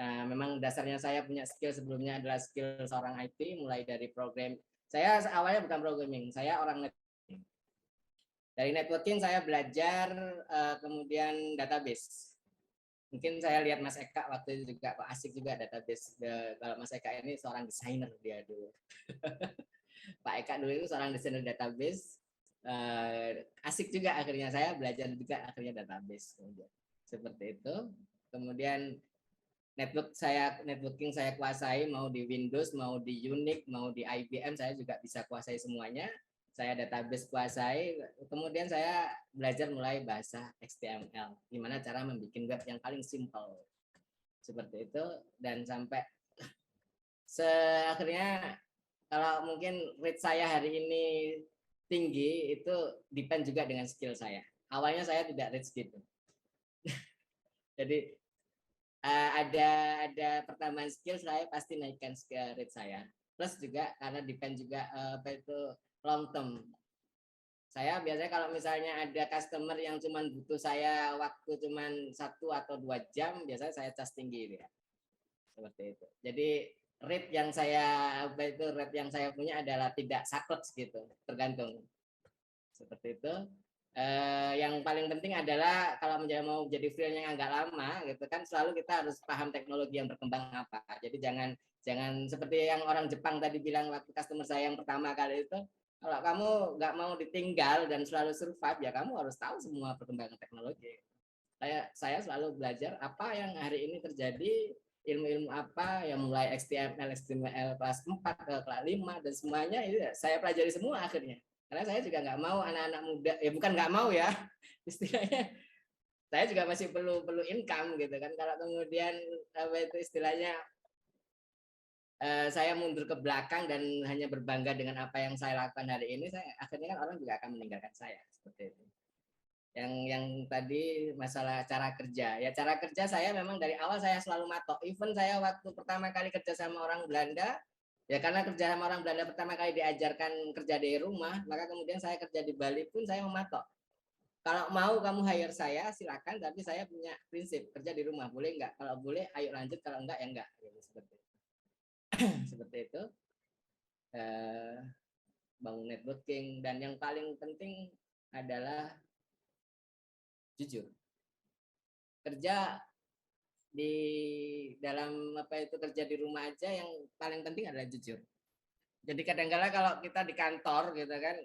Memang dasarnya saya punya skill sebelumnya adalah skill seorang IT, mulai dari program. Saya awalnya bukan programming, saya orang networking. Dari networking saya belajar kemudian database. Mungkin saya lihat Mas Eka waktu itu juga, kok asik juga database. Kalau Mas Eka ini seorang desainer dia dulu. Pak Eka dulu itu seorang desainer database, asik juga akhirnya saya belajar juga akhirnya database. Kemudian seperti itu. Kemudian networking saya kuasai, mau di Windows, mau di Unix, mau di IBM saya juga bisa kuasai semuanya. Saya database kuasai. Kemudian saya belajar mulai bahasa HTML, gimana cara membuat web yang paling simple. Seperti itu, dan sampai akhirnya kalau mungkin rate saya hari ini tinggi, itu depend juga dengan skill saya. Awalnya saya tidak rate segitu. Jadi ada pertambahan skill, saya pasti naikkan skill rate saya. Plus juga karena depend juga long term. Saya biasanya kalau misalnya ada customer yang cuma butuh saya waktu cuma 1 atau 2 jam, biasanya saya cas tinggi ya. Seperti itu. Jadi rate yang saya punya adalah tidak saklek gitu, tergantung. Seperti itu. Yang paling penting adalah kalau mau jadi freelance yang agak lama gitu kan, selalu kita harus paham teknologi yang berkembang apa. Jadi jangan seperti yang orang Jepang tadi bilang waktu customer saya yang pertama kali itu, kalau kamu nggak mau ditinggal dan selalu survive, ya kamu harus tahu semua perkembangan teknologi. Saya selalu belajar apa yang hari ini terjadi, ilmu-ilmu apa yang mulai HTML kelas 4 ke kelas 5 dan semuanya itu saya pelajari semua akhirnya. Karena saya juga nggak mau anak-anak muda, ya bukan nggak mau ya, istilahnya saya juga masih perlu income gitu kan. Kalau kemudian apa itu istilahnya saya mundur ke belakang dan hanya berbangga dengan apa yang saya lakukan hari ini, akhirnya kan orang juga akan meninggalkan saya seperti itu. Yang tadi masalah cara kerja, ya cara kerja saya memang dari awal saya selalu matok. Even saya waktu pertama kali kerja sama orang Belanda, ya karena kerja sama orang Belanda pertama kali diajarkan kerja dari rumah, maka kemudian saya kerja di Bali pun saya mematok. Kalau mau kamu hire saya silakan, tapi saya punya prinsip kerja di rumah, boleh enggak? Kalau boleh ayo lanjut, kalau enggak ya enggak. Seperti itu. Seperti itu. Bangun networking, dan yang paling penting adalah jujur. Kerja di dalam kerja di rumah aja yang paling penting adalah jujur. Jadi kadang-kadang kalau kita di kantor gitu kan,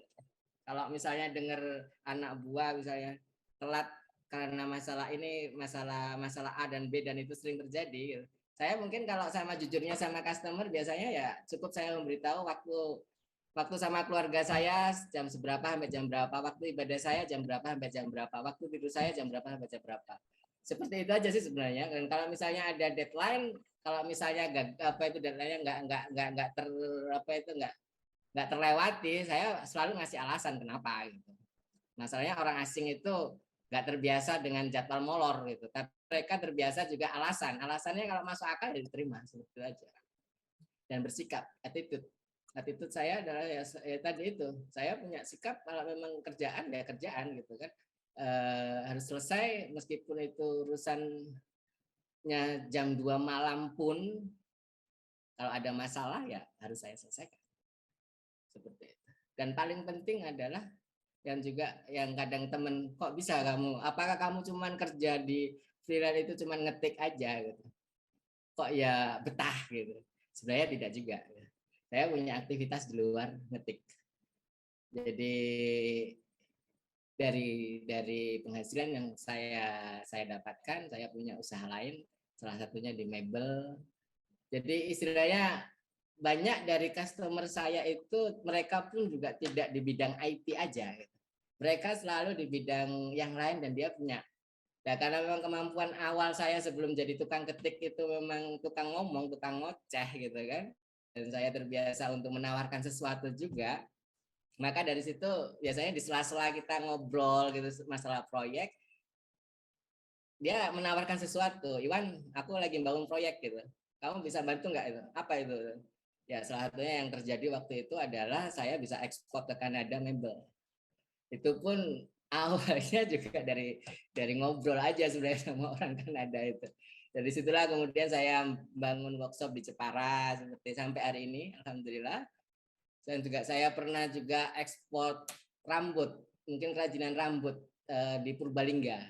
kalau misalnya dengar anak buah misalnya telat karena masalah ini, masalah A dan B dan itu sering terjadi gitu. Saya mungkin kalau sama jujurnya sama customer biasanya ya cukup saya memberitahu waktu sama keluarga saya jam seberapa sampai jam berapa, waktu ibadah saya jam berapa sampai jam berapa, waktu tidur saya jam berapa sampai jam berapa. Seperti itu aja sih sebenarnya. Dan kalau misalnya ada deadline, kalau misalnya deadline-nya nggak terlewati, saya selalu ngasih alasan kenapa gitu. Masalahnya orang asing itu nggak terbiasa dengan jadwal molor gitu, tapi mereka terbiasa juga alasan. Alasannya kalau masuk akal ya diterima, seperti itu aja. Dan bersikap, attitude saya adalah ya tadi itu, saya punya sikap kalau memang kerjaan ya kerjaan gitu kan, harus selesai meskipun itu urusannya jam 2 malam pun, kalau ada masalah ya harus saya selesaikan seperti itu. Dan paling penting adalah yang juga yang kadang temen, kok bisa kamu, apakah kamu cuman kerja di freelance itu cuman ngetik aja gitu, kok ya betah gitu. Sebenarnya tidak juga. Saya punya aktivitas di luar ngetik. Jadi dari penghasilan yang saya dapatkan, saya punya usaha lain, salah satunya di mebel. Jadi istilahnya banyak dari customer saya itu mereka pun juga tidak di bidang IT aja. Mereka selalu di bidang yang lain dan dia punya. Ya, karena memang kemampuan awal saya sebelum jadi tukang ketik itu memang tukang ngomong, tukang ngoceh gitu kan. Dan saya terbiasa untuk menawarkan sesuatu juga, maka dari situ biasanya di sela-sela kita ngobrol gitu masalah proyek, dia menawarkan sesuatu, Iwan aku lagi bangun proyek gitu, kamu bisa bantu nggak itu? Apa itu? Ya salah satunya yang terjadi waktu itu adalah saya bisa ekspor ke Kanada mebel. Itu pun awalnya juga dari ngobrol aja sebenarnya sama orang Kanada itu. Dari situlah kemudian saya bangun workshop di Jepara seperti sampai hari ini, alhamdulillah. Dan juga saya pernah juga ekspor rambut, mungkin kerajinan rambut di Purbalingga.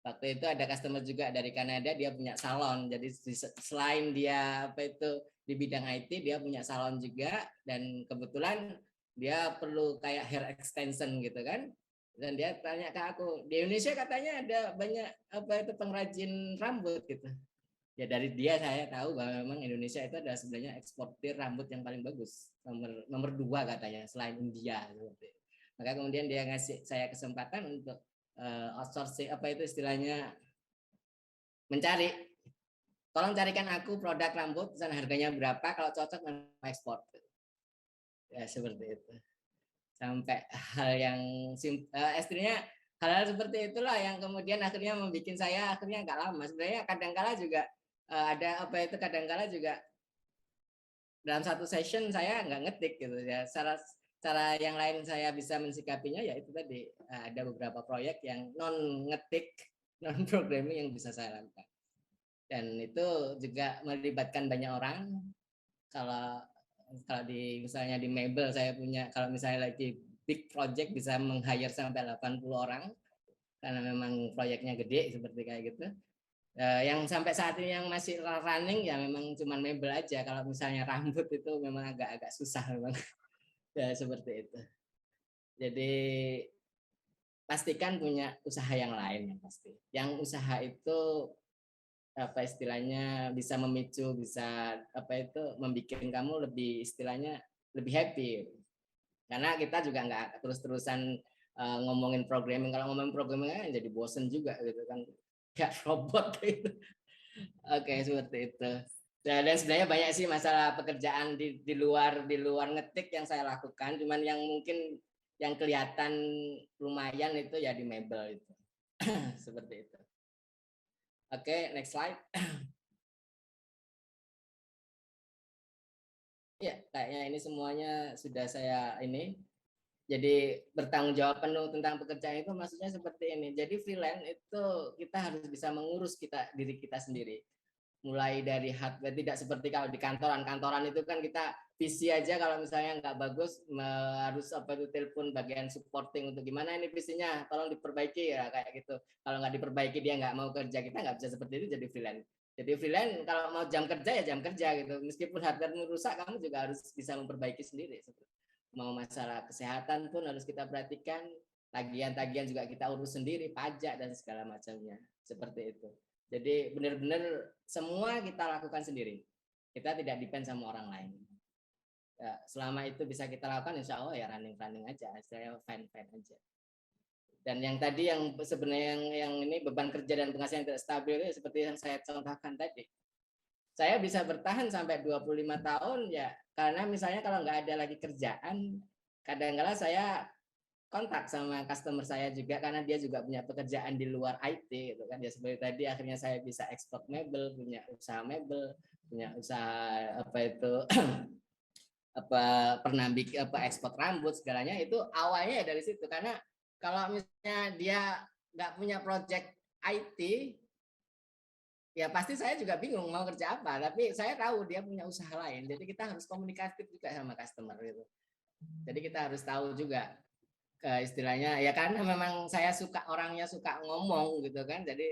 Waktu itu ada customer juga dari Kanada, dia punya salon. Jadi selain dia apa itu di bidang IT, dia punya salon juga, dan kebetulan dia perlu kayak hair extension gitu kan. Dan dia tanya ke aku, di Indonesia katanya ada banyak apa itu pengrajin rambut gitu. Ya dari dia saya tahu bahwa memang Indonesia itu adalah sebenarnya eksportir rambut yang paling bagus, nomor 2 katanya selain India seperti. Maka kemudian dia ngasih saya kesempatan untuk outsourcing, apa itu istilahnya, mencari, tolong carikan aku produk rambut dan harganya berapa, kalau cocok mau ekspor. Ya seperti itu. Sampai hal yang istrinya hal-hal seperti itulah yang kemudian akhirnya membuat saya akhirnya agak lama. Sebenarnya kadangkala juga ada apa itu kadangkala juga dalam satu session saya nggak ngetik gitu ya. Cara yang lain saya bisa mensikapinya ya itu tadi, ada beberapa proyek yang non ngetik, non programming yang bisa saya lakukan. Dan itu juga melibatkan banyak orang. Kalau di misalnya di Mebel saya punya, kalau misalnya lagi big project bisa meng-hire sampai 80 orang karena memang proyeknya gede seperti kayak gitu. Yang sampai saat ini yang masih running ya memang cuma Mebel aja. Kalau misalnya rambut itu memang agak susah memang. Ya seperti itu. Jadi pastikan punya usaha yang lain yang pasti. Yang usaha itu apa istilahnya bisa memicu, bisa apa itu membuat kamu lebih istilahnya lebih happy. Karena kita juga nggak terus-terusan ngomongin programming. Kalau ngomongin programming kan jadi bosen juga gitu kan, kayak robot gitu. Oke, seperti itu. Dan sebenarnya banyak sih masalah pekerjaan di luar ngetik yang saya lakukan. Cuman yang mungkin yang kelihatan lumayan itu ya di Mebel itu. Seperti itu. Oke, next slide. Ya, kayaknya ini semuanya sudah saya ini. Jadi bertanggung jawab penuh tentang pekerjaan itu maksudnya seperti ini. Jadi freelance itu kita harus bisa mengurus diri kita sendiri. Mulai dari hardware, tidak seperti kalau di kantoran itu kan kita PC aja kalau misalnya nggak bagus harus apa itu telepon bagian supporting untuk gimana ini PC-nya tolong diperbaiki ya kayak gitu. Kalau nggak diperbaiki dia nggak mau kerja, kita nggak bisa seperti itu jadi freelance. Jadi freelance kalau mau jam kerja ya jam kerja gitu. Meskipun hardware rusak kamu juga harus bisa memperbaiki sendiri. Mau masalah kesehatan pun harus kita perhatikan, tagihan-tagihan juga kita urus sendiri, pajak dan segala macamnya seperti itu. Jadi benar-benar semua kita lakukan sendiri. Kita tidak depend sama orang lain. Ya, selama itu bisa kita lakukan, insya Allah ya running aja, saya fine aja. Dan yang tadi yang sebenarnya yang ini beban kerja dan penghasilan tidak stabil itu seperti yang saya contohkan tadi. Saya bisa bertahan sampai 25 tahun ya karena misalnya kalau nggak ada lagi kerjaan, kadang-kala saya kontak sama customer saya juga karena dia juga punya pekerjaan di luar IT gitu kan. Ya seperti tadi akhirnya saya bisa ekspor mebel, punya usaha mebel, punya usaha apa itu apa pernah bikin apa ekspor rambut segalanya itu awalnya dari situ. Karena kalau misalnya dia nggak punya project IT ya pasti saya juga bingung mau kerja apa, tapi saya tahu dia punya usaha lain, jadi kita harus komunikatif juga sama customer gitu. Jadi kita harus tahu juga istilahnya ya karena memang saya orangnya suka ngomong gitu kan, jadi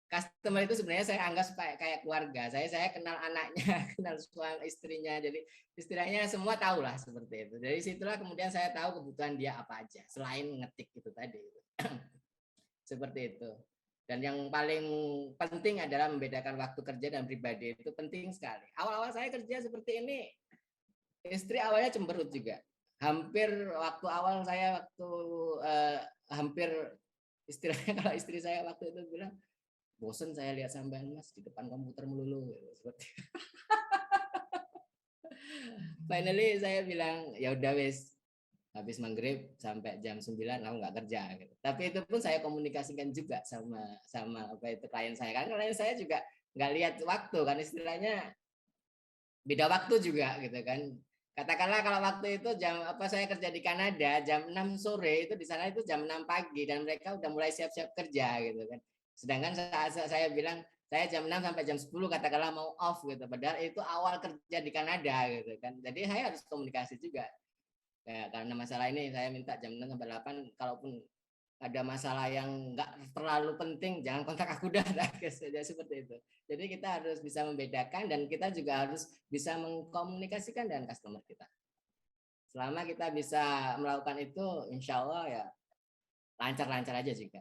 customer itu sebenarnya saya anggap kayak keluarga. Saya kenal anaknya, kenal suami istrinya, jadi istilahnya semua tahu lah seperti itu. Dari situlah kemudian saya tahu kebutuhan dia apa aja selain ngetik itu tadi. Seperti itu. Dan yang paling penting adalah membedakan waktu kerja dan pribadi, itu penting sekali. Awal-awal saya kerja seperti ini, istri awalnya cemberut juga. Hampir waktu awal saya hampir istilahnya kalau istri saya waktu itu bilang, bosen saya lihat sampean Mas di depan komputer melulu. Seperti finally saya bilang ya udah wes, habis maghrib sampai jam 9 aku nggak kerja gitu. Tapi itu pun saya komunikasikan juga sama apa itu klien saya, karena klien saya juga nggak lihat waktu kan, istilahnya beda waktu juga gitu kan. Katakanlah kalau waktu itu jam apa, saya kerja di Kanada jam 6 sore, itu di sana itu jam 6 pagi dan mereka udah mulai siap-siap kerja gitu kan. Sedangkan saat saya bilang saya jam 6 sampai jam 10 katakanlah mau off gitu. Padahal itu awal kerja di Kanada gitu kan. Jadi saya harus komunikasi juga. Ya, karena masalah ini saya minta jam 6 sampai 8, kalaupun ada masalah yang nggak terlalu penting jangan kontak aku dah, seperti itu. Jadi kita harus bisa membedakan dan kita juga harus bisa mengkomunikasikan dengan customer kita. Selama kita bisa melakukan itu, insya Allah ya lancar-lancar aja juga.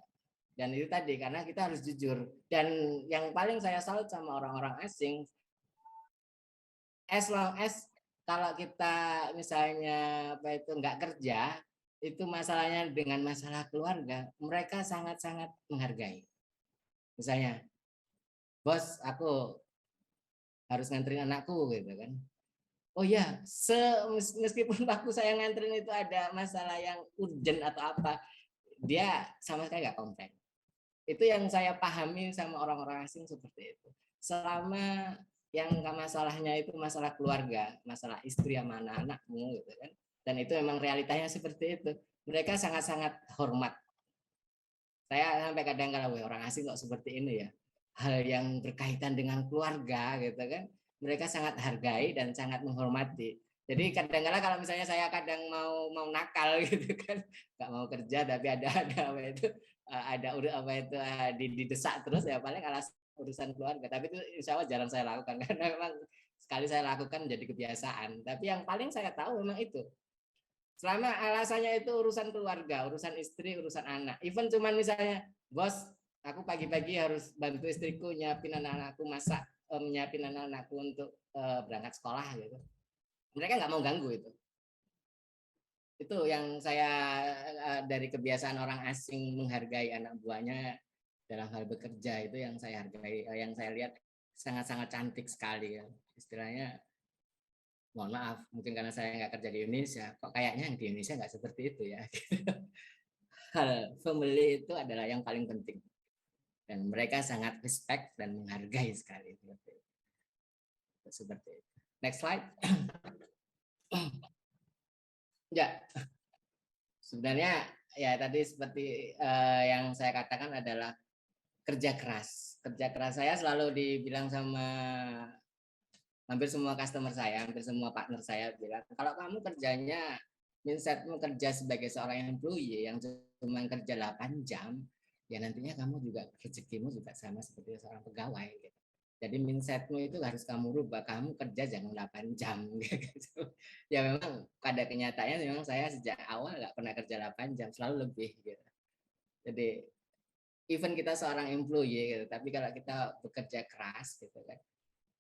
Dan itu tadi, karena kita harus jujur. Dan yang paling saya salut sama orang-orang asing, as long as kalau kita misalnya apa itu nggak kerja, itu masalahnya dengan masalah keluarga, mereka sangat-sangat menghargai. Misalnya, bos, aku harus nganterin anakku gitu kan. Oh ya, meskipun waktu saya nganterin itu ada masalah yang urgent atau apa, dia sama sekali nggak komplain. Itu yang saya pahami sama orang-orang asing seperti itu. Selama yang masalahnya itu masalah keluarga, masalah istri sama anak-anakmu gitu kan. Dan itu memang realitanya seperti itu. Mereka sangat-sangat hormat. Saya sampai kadang kalau orang asing kok seperti ini ya. Hal yang berkaitan dengan keluarga gitu kan. Mereka sangat hargai dan sangat menghormati. Jadi kadang-kadang kalau misalnya saya kadang mau nakal gitu kan, nggak mau kerja tapi ada apa itu apa itu didesak terus ya paling alasan urusan keluarga. Tapi itu insya Allah jarang saya lakukan karena memang sekali saya lakukan jadi kebiasaan. Tapi yang paling saya tahu memang itu. Selama alasannya itu urusan keluarga, urusan istri, urusan anak. Even cuman misalnya, bos, aku pagi-pagi harus bantu istriku nyiapin anak-anakku masak, nyiapin anak-anakku untuk berangkat sekolah gitu. Mereka nggak mau ganggu itu. Itu yang saya dari kebiasaan orang asing menghargai anak buahnya dalam hal bekerja, itu yang saya hargai, yang saya lihat sangat-sangat cantik sekali ya. Istilahnya, mohon maaf, mungkin karena saya nggak kerja di Indonesia, kok kayaknya yang di Indonesia nggak seperti itu ya. Hal family itu adalah yang paling penting. Dan mereka sangat respect dan menghargai sekali. Seperti itu. Next slide. Ya, sebenarnya ya tadi seperti yang saya katakan adalah kerja keras. Kerja keras saya selalu dibilang sama hampir semua customer saya, hampir semua partner saya bilang, kalau kamu kerjanya mindsetmu kerja sebagai seorang employee yang cuma kerja 8 jam, ya nantinya kamu juga rezekimu juga sama seperti seorang pegawai gitu. Jadi mindsetmu itu harus kamu rubah, kamu kerja jangan 8 jam gitu. Ya memang pada kenyataannya memang saya sejak awal nggak pernah kerja 8 jam, selalu lebih gitu. Jadi even kita seorang employee gitu, tapi kalau kita bekerja keras gitu kan,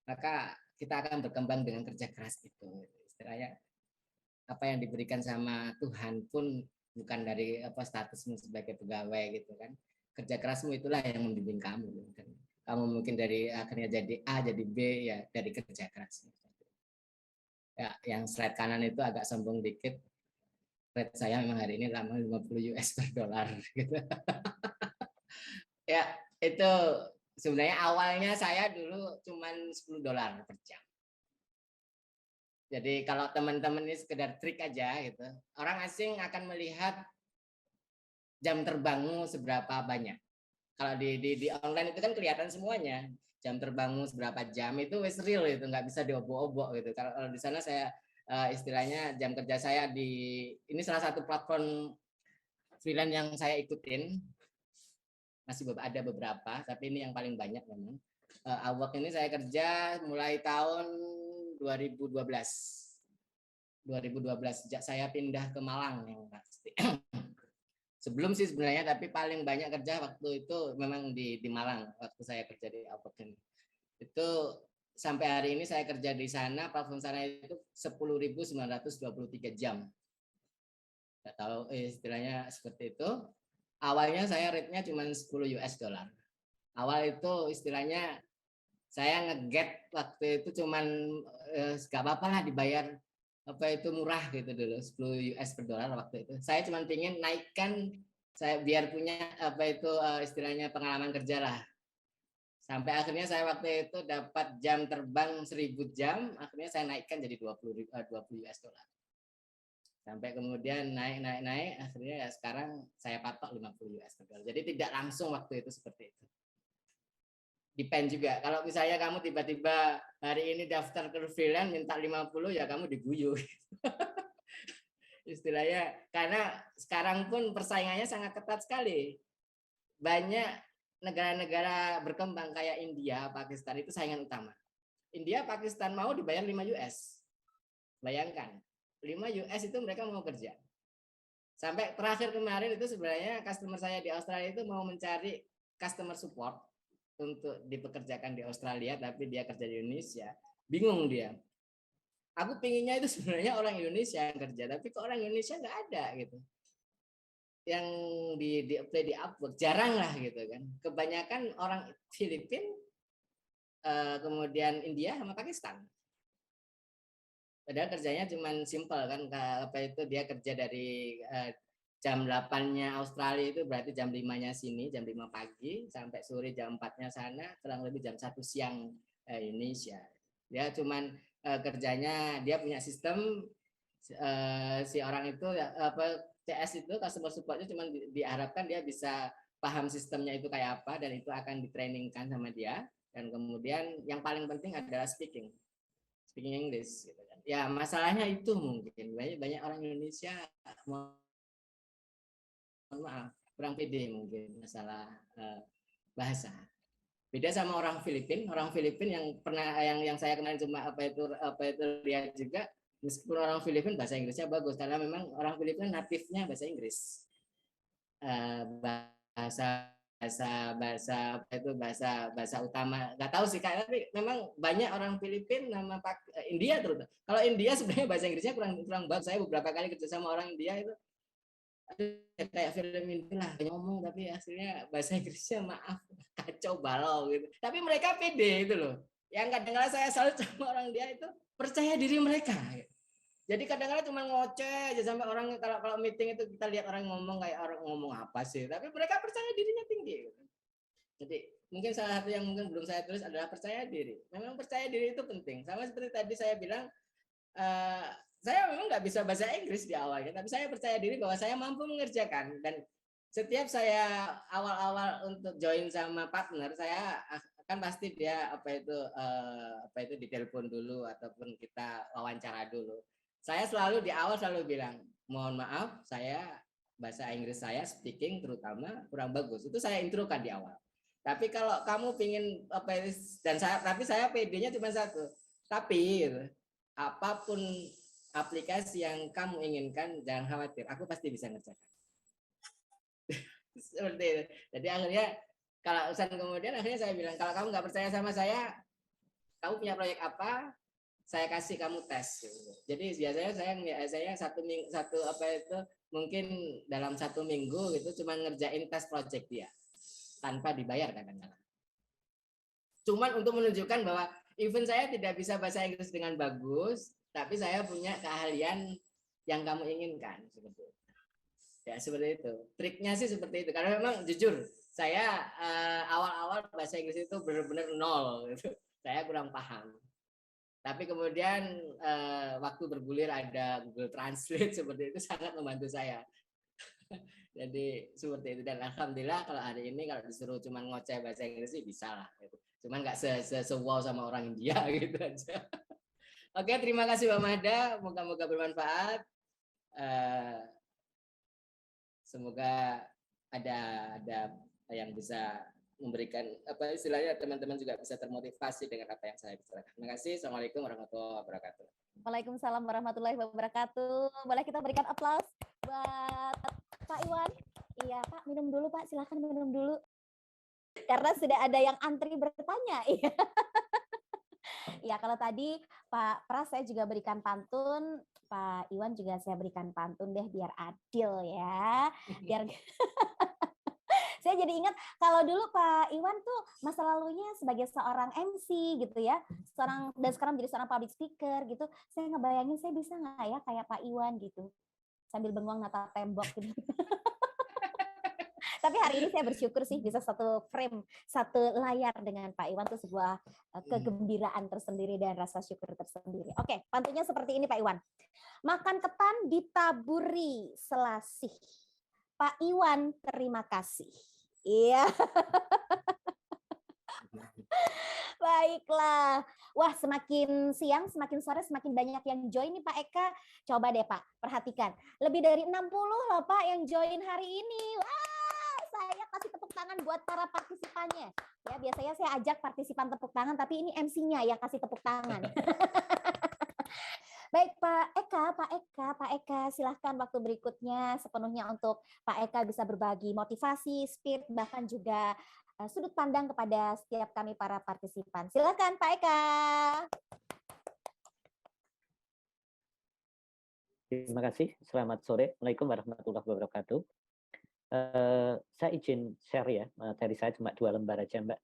maka kita akan berkembang dengan kerja keras itu. Istilahnya apa yang diberikan sama Tuhan pun bukan dari apa statusmu sebagai pegawai gitu kan. Kerja kerasmu itulah yang membimbing kamu. Kan. Kamu mungkin dari akhirnya jadi A, jadi B ya dari kerja keras. Ya, yang slide kanan itu agak sombong dikit. Rate saya memang hari ini lama 50 US per dolar gitu. Ya, itu sebenarnya awalnya saya dulu cuman 10 dolar per jam. Jadi kalau teman-teman ini sekedar trik aja gitu, orang asing akan melihat jam terbangmu seberapa banyak. Kalau di online itu kan kelihatan semuanya, jam terbangmu seberapa jam itu wis real itu nggak bisa diobok-obok gitu. Kalau di sana saya istilahnya jam kerja saya ini salah satu platform freelance yang saya ikutin, masih ada beberapa, tapi ini yang paling banyak memang. Awak ini saya kerja mulai tahun 2012 sejak saya pindah ke Malang yang pasti. Sebelum sih sebenarnya, tapi paling banyak kerja waktu itu memang di Malang waktu saya kerja di Awak ini. Itu sampai hari ini saya kerja di sana, platform sana itu 10.923 jam. Nggak tahu istilahnya seperti itu. Awalnya saya rate-nya cuma 10 US dollar. Awal itu istilahnya saya nge-get waktu itu cuman gak apa-apa lah dibayar apa itu murah gitu dulu 10 US per dolar waktu itu. Saya cuma ingin naikkan saya biar punya apa itu istilahnya pengalaman kerja lah. Sampai akhirnya saya waktu itu dapat jam terbang 1000 jam, akhirnya saya naikkan jadi 20 US dollar. Sampai kemudian naik, akhirnya ya sekarang saya patok 50 US dollar. Jadi tidak langsung waktu itu seperti itu. Depend juga. Kalau misalnya kamu tiba-tiba hari ini daftar ke freelance minta 50, ya kamu diguyu. Istilahnya, karena sekarang pun persaingannya sangat ketat sekali. Banyak negara-negara berkembang kayak India, Pakistan itu saingan utama. India, Pakistan mau dibayar 5 US. Bayangkan, 5 US itu mereka mau kerja. Sampai terakhir kemarin itu sebenarnya customer saya di Australia itu mau mencari customer support untuk dipekerjakan di Australia, tapi dia kerja di Indonesia. Bingung dia. Aku pinginnya itu sebenarnya orang Indonesia yang kerja, tapi kok orang Indonesia nggak ada gitu. Yang di apply di Upwork jarang lah gitu kan. Kebanyakan orang Filipina, kemudian India sama Pakistan. Padahal kerjanya cuma simple kan, apa itu dia kerja dari jam 8-nya Australia itu berarti jam 5-nya sini, jam 5 pagi sampai sore jam 4-nya sana, kurang lebih jam 1 siang Indonesia. Dia cuman kerjanya, dia punya sistem si orang itu apa CS itu customer supportnya cuma diharapkan dia bisa paham sistemnya itu kayak apa, dan itu akan ditrainingkan sama dia, dan kemudian yang paling penting adalah speaking English gitu kan. Ya masalahnya itu mungkin banyak orang Indonesia mohon maaf kurang pede mungkin masalah bahasa. Beda sama orang Filipina yang pernah yang saya kenal cuma apa itu lihat juga. Meskipun orang Filipina bahasa Inggrisnya bagus, karena memang orang Filipina natifnya bahasa Inggris. Bahasa utama nggak tahu sih Kak, tapi memang banyak orang Filipina nama India terus. Kalau India sebenarnya bahasa Inggrisnya kurang bagus. Saya beberapa kali kerja sama orang India itu kayak film ini lah ngomong, tapi hasilnya bahasa Inggrisnya maaf kacau balau gitu. Tapi mereka pede itu loh. Yang kadang-kadang saya salut sama orang dia itu percaya diri mereka. Jadi kadang-kadang cuma ngoceh aja sampai orang kalau meeting itu kita lihat orang ngomong kayak orang ngomong apa sih, tapi mereka percaya dirinya tinggi. Jadi mungkin salah satu yang mungkin belum saya tulis adalah percaya diri. Memang percaya diri itu penting. Sama seperti tadi saya bilang, saya memang nggak bisa bahasa Inggris di awalnya, tapi saya percaya diri bahwa saya mampu mengerjakan. Dan setiap saya awal-awal untuk join sama partner, saya kan pasti dia apa itu ditelepon dulu ataupun kita wawancara dulu. Saya selalu di awal selalu bilang, mohon maaf, saya bahasa Inggris saya speaking terutama kurang bagus. Itu saya introkan di awal. Tapi kalau kamu pingin tapi saya PD-nya cuma satu. Tapi apapun aplikasi yang kamu inginkan, jangan khawatir, aku pasti bisa ngerjakan. Seperti itu. Jadi akhirnya kalau kemudian akhirnya saya bilang, kalau kamu nggak percaya sama saya, kamu punya proyek apa? Saya kasih kamu tes. Jadi biasanya saya mungkin dalam 1 minggu gitu cuma ngerjain tes project dia tanpa dibayar kadang-kadang. Cuman untuk menunjukkan bahwa even saya tidak bisa bahasa Inggris dengan bagus, tapi saya punya keahlian yang kamu inginkan seperti itu. Ya seperti itu. Triknya sih seperti itu. Karena memang jujur saya awal-awal bahasa Inggris itu benar-benar nol. Gitu. Saya kurang paham. Tapi kemudian waktu bergulir ada Google Translate seperti itu sangat membantu saya. Jadi seperti itu, dan alhamdulillah kalau hari ini kalau disuruh cuma ngoceh bahasa Inggris sih bisa lah. Gitu. Cuman nggak se-wow sama orang India gitu aja. Oke, terima kasih Mbak Mada. Moga-moga bermanfaat. Semoga ada yang bisa memberikan apa istilahnya teman-teman juga bisa termotivasi dengan apa yang saya bicarakan. Terima kasih. Assalamualaikum warahmatullahi wabarakatuh. Waalaikumsalam warahmatullahi wabarakatuh. Boleh kita berikan aplaus buat Pak Iwan? Iya Pak, minum dulu Pak. Silakan minum dulu. Karena sudah ada yang antri bertanya. Iya. Ya kalau tadi Pak Pras saya juga berikan pantun, Pak Iwan juga saya berikan pantun deh biar adil ya. Biar saya jadi ingat kalau dulu Pak Iwan tuh masa lalunya sebagai seorang MC gitu ya, dan sekarang menjadi seorang public speaker gitu. Saya ngebayangin saya bisa nggak ya kayak Pak Iwan gitu, sambil bengong natap tembok gitu. Tapi Tapi hari ini saya bersyukur sih bisa satu frame, satu layar dengan Pak Iwan, itu sebuah kegembiraan tersendiri dan rasa syukur tersendiri. Oke, pantunnya seperti ini Pak Iwan. Makan ketan ditaburi selasih. Pak Iwan, terima kasih. Iya. Baiklah. Wah, semakin siang, semakin sore, semakin banyak yang join nih Pak Eka. Coba deh Pak, perhatikan. Lebih dari 60 loh Pak yang join hari ini. Wah, saya kasih tepuk tangan buat para partisipannya. Ya, biasanya saya ajak partisipan tepuk tangan, tapi ini MC-nya yang kasih tepuk tangan. Baik Pak Eka, silahkan waktu berikutnya sepenuhnya untuk Pak Eka bisa berbagi motivasi, spirit, bahkan juga sudut pandang kepada setiap kami para partisipan. Silahkan Pak Eka. Terima kasih. Selamat sore. Assalamualaikum warahmatullahi wabarakatuh. Saya izin share ya. Materi saya cuma 2 lembar aja, Mbak.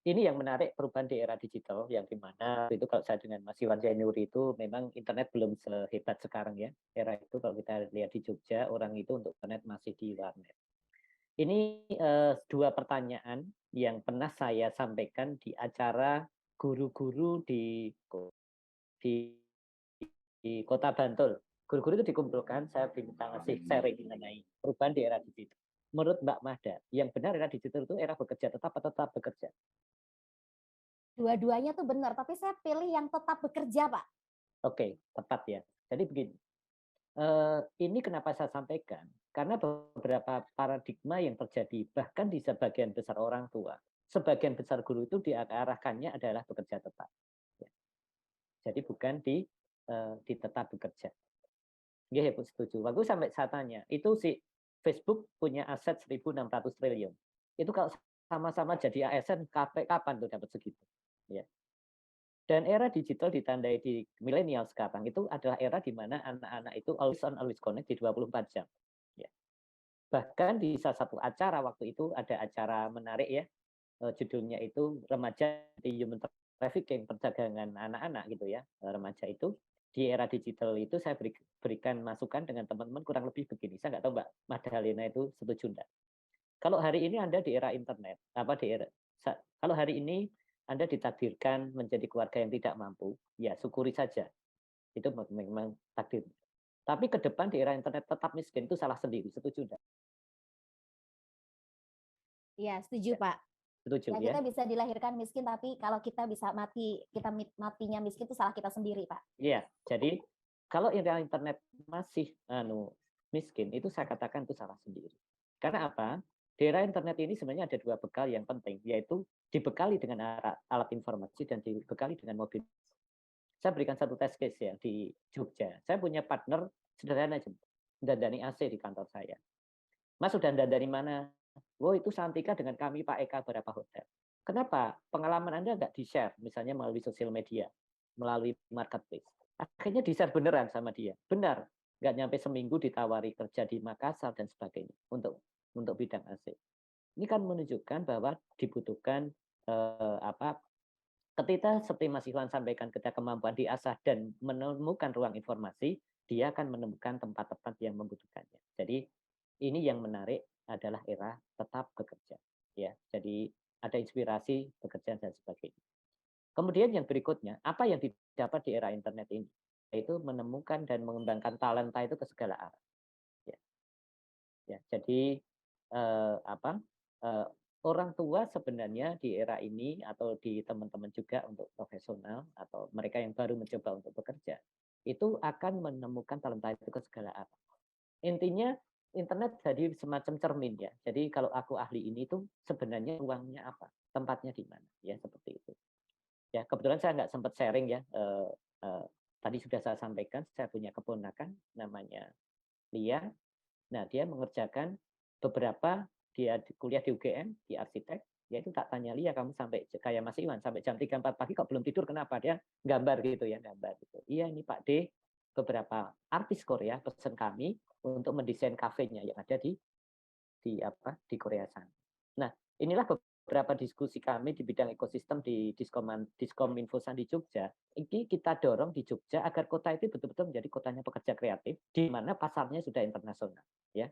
Ini yang menarik perubahan di era digital, yang dimana itu kalau saya dengan Mas Iwan Zainuri itu memang internet belum sehebat sekarang ya. Era itu kalau kita lihat di Jogja, orang itu untuk internet masih di warnet. Ini 2 pertanyaan yang pernah saya sampaikan di acara guru-guru di Kota Bantul. Guru-guru itu dikumpulkan, saya minta ngasih sharing mengenai perubahan di era digital. Menurut Mbak Mahda, yang benar era digital itu era bekerja tetap atau tetap bekerja? Dua-duanya tuh benar, tapi saya pilih yang tetap bekerja, Pak. Oke, tepat ya. Jadi begini, ini kenapa saya sampaikan? Karena beberapa paradigma yang terjadi, bahkan di sebagian besar orang tua, sebagian besar guru itu diarahkannya adalah bekerja tetap. Ya. Jadi bukan di tetap bekerja. Ya, setuju. Waktu sampai saya tanya, itu si Facebook punya aset 1.600 triliun. Itu kalau sama-sama jadi ASN, kapan tuh dapat segitu? Ya. Dan era digital ditandai di milenial sekarang itu adalah era di mana anak-anak itu always on, always connect di 24 jam. Ya. Bahkan di salah satu acara waktu itu ada acara menarik ya, judulnya itu remaja di human trafficking, perdagangan anak-anak gitu ya, remaja itu. Di era digital itu saya berikan masukan dengan teman-teman kurang lebih begini. Saya nggak tahu Mbak Madalena itu setuju enggak. Kalau hari ini Anda di era internet, kalau hari ini Anda ditakdirkan menjadi keluarga yang tidak mampu, ya syukuri saja. Itu memang takdir. Tapi ke depan di era internet tetap miskin itu salah sendiri, setuju enggak? Iya, setuju Pak. Setuju Ya, ya. kita bisa dilahirkan miskin, tapi kalau kita bisa kita matinya miskin itu salah kita sendiri, Pak. Iya, jadi kalau era internet masih miskin, itu saya katakan itu salah sendiri. Karena apa? Di era internet ini sebenarnya ada 2 bekal yang penting, yaitu dibekali dengan alat informasi dan dibekali dengan mobil. Saya berikan satu test case ya di Jogja. Saya punya partner sederhana aja, dandani AC di kantor saya. Mas sudah dandani mana? Oh itu Santika dengan kami Pak Eka beberapa hotel. Kenapa? Pengalaman Anda nggak di-share, misalnya melalui sosial media, melalui marketplace. Akhirnya di-share beneran sama dia. Benar, nggak nyampe seminggu ditawari kerja di Makassar dan sebagainya untuk bidang AC. Ini kan menunjukkan bahwa dibutuhkan ketika seperti Mas Iwan sampaikan, ketika kemampuan diasah dan menemukan ruang informasi, dia akan menemukan tempat-tempat yang membutuhkannya. Jadi ini yang menarik adalah era tetap bekerja. Ya, jadi ada inspirasi bekerja dan sebagainya. Kemudian yang berikutnya, apa yang didapat di era internet ini? Yaitu menemukan dan mengembangkan talenta itu ke segala arah. Ya, jadi orang tua sebenarnya di era ini atau di teman-teman juga untuk profesional atau mereka yang baru mencoba untuk bekerja, itu akan menemukan talenta itu ke segala arah. Intinya internet jadi semacam cermin ya. Jadi kalau aku ahli ini tuh sebenarnya ruangnya apa, tempatnya di mana, ya seperti itu. Ya kebetulan saya nggak sempat sharing ya. Tadi sudah saya sampaikan, saya punya keponakan namanya Lia. Nah dia mengerjakan beberapa, dia kuliah di UGM di arsitek. Ya itu tak tanya Lia, kamu sampai kayak Mas Iwan sampai jam 3-4 pagi kok belum tidur, kenapa? Dia gambar gitu ya, gambar gitu. Iya ini Pak D, beberapa artis Korea pesan kami untuk mendesain kafenya yang ada di Korea sana. Nah, inilah beberapa diskusi kami di bidang ekosistem di Diskom Infosan di Jogja. Ini kita dorong di Jogja agar kota itu betul-betul menjadi kotanya pekerja kreatif, di mana pasarnya sudah internasional. Ya,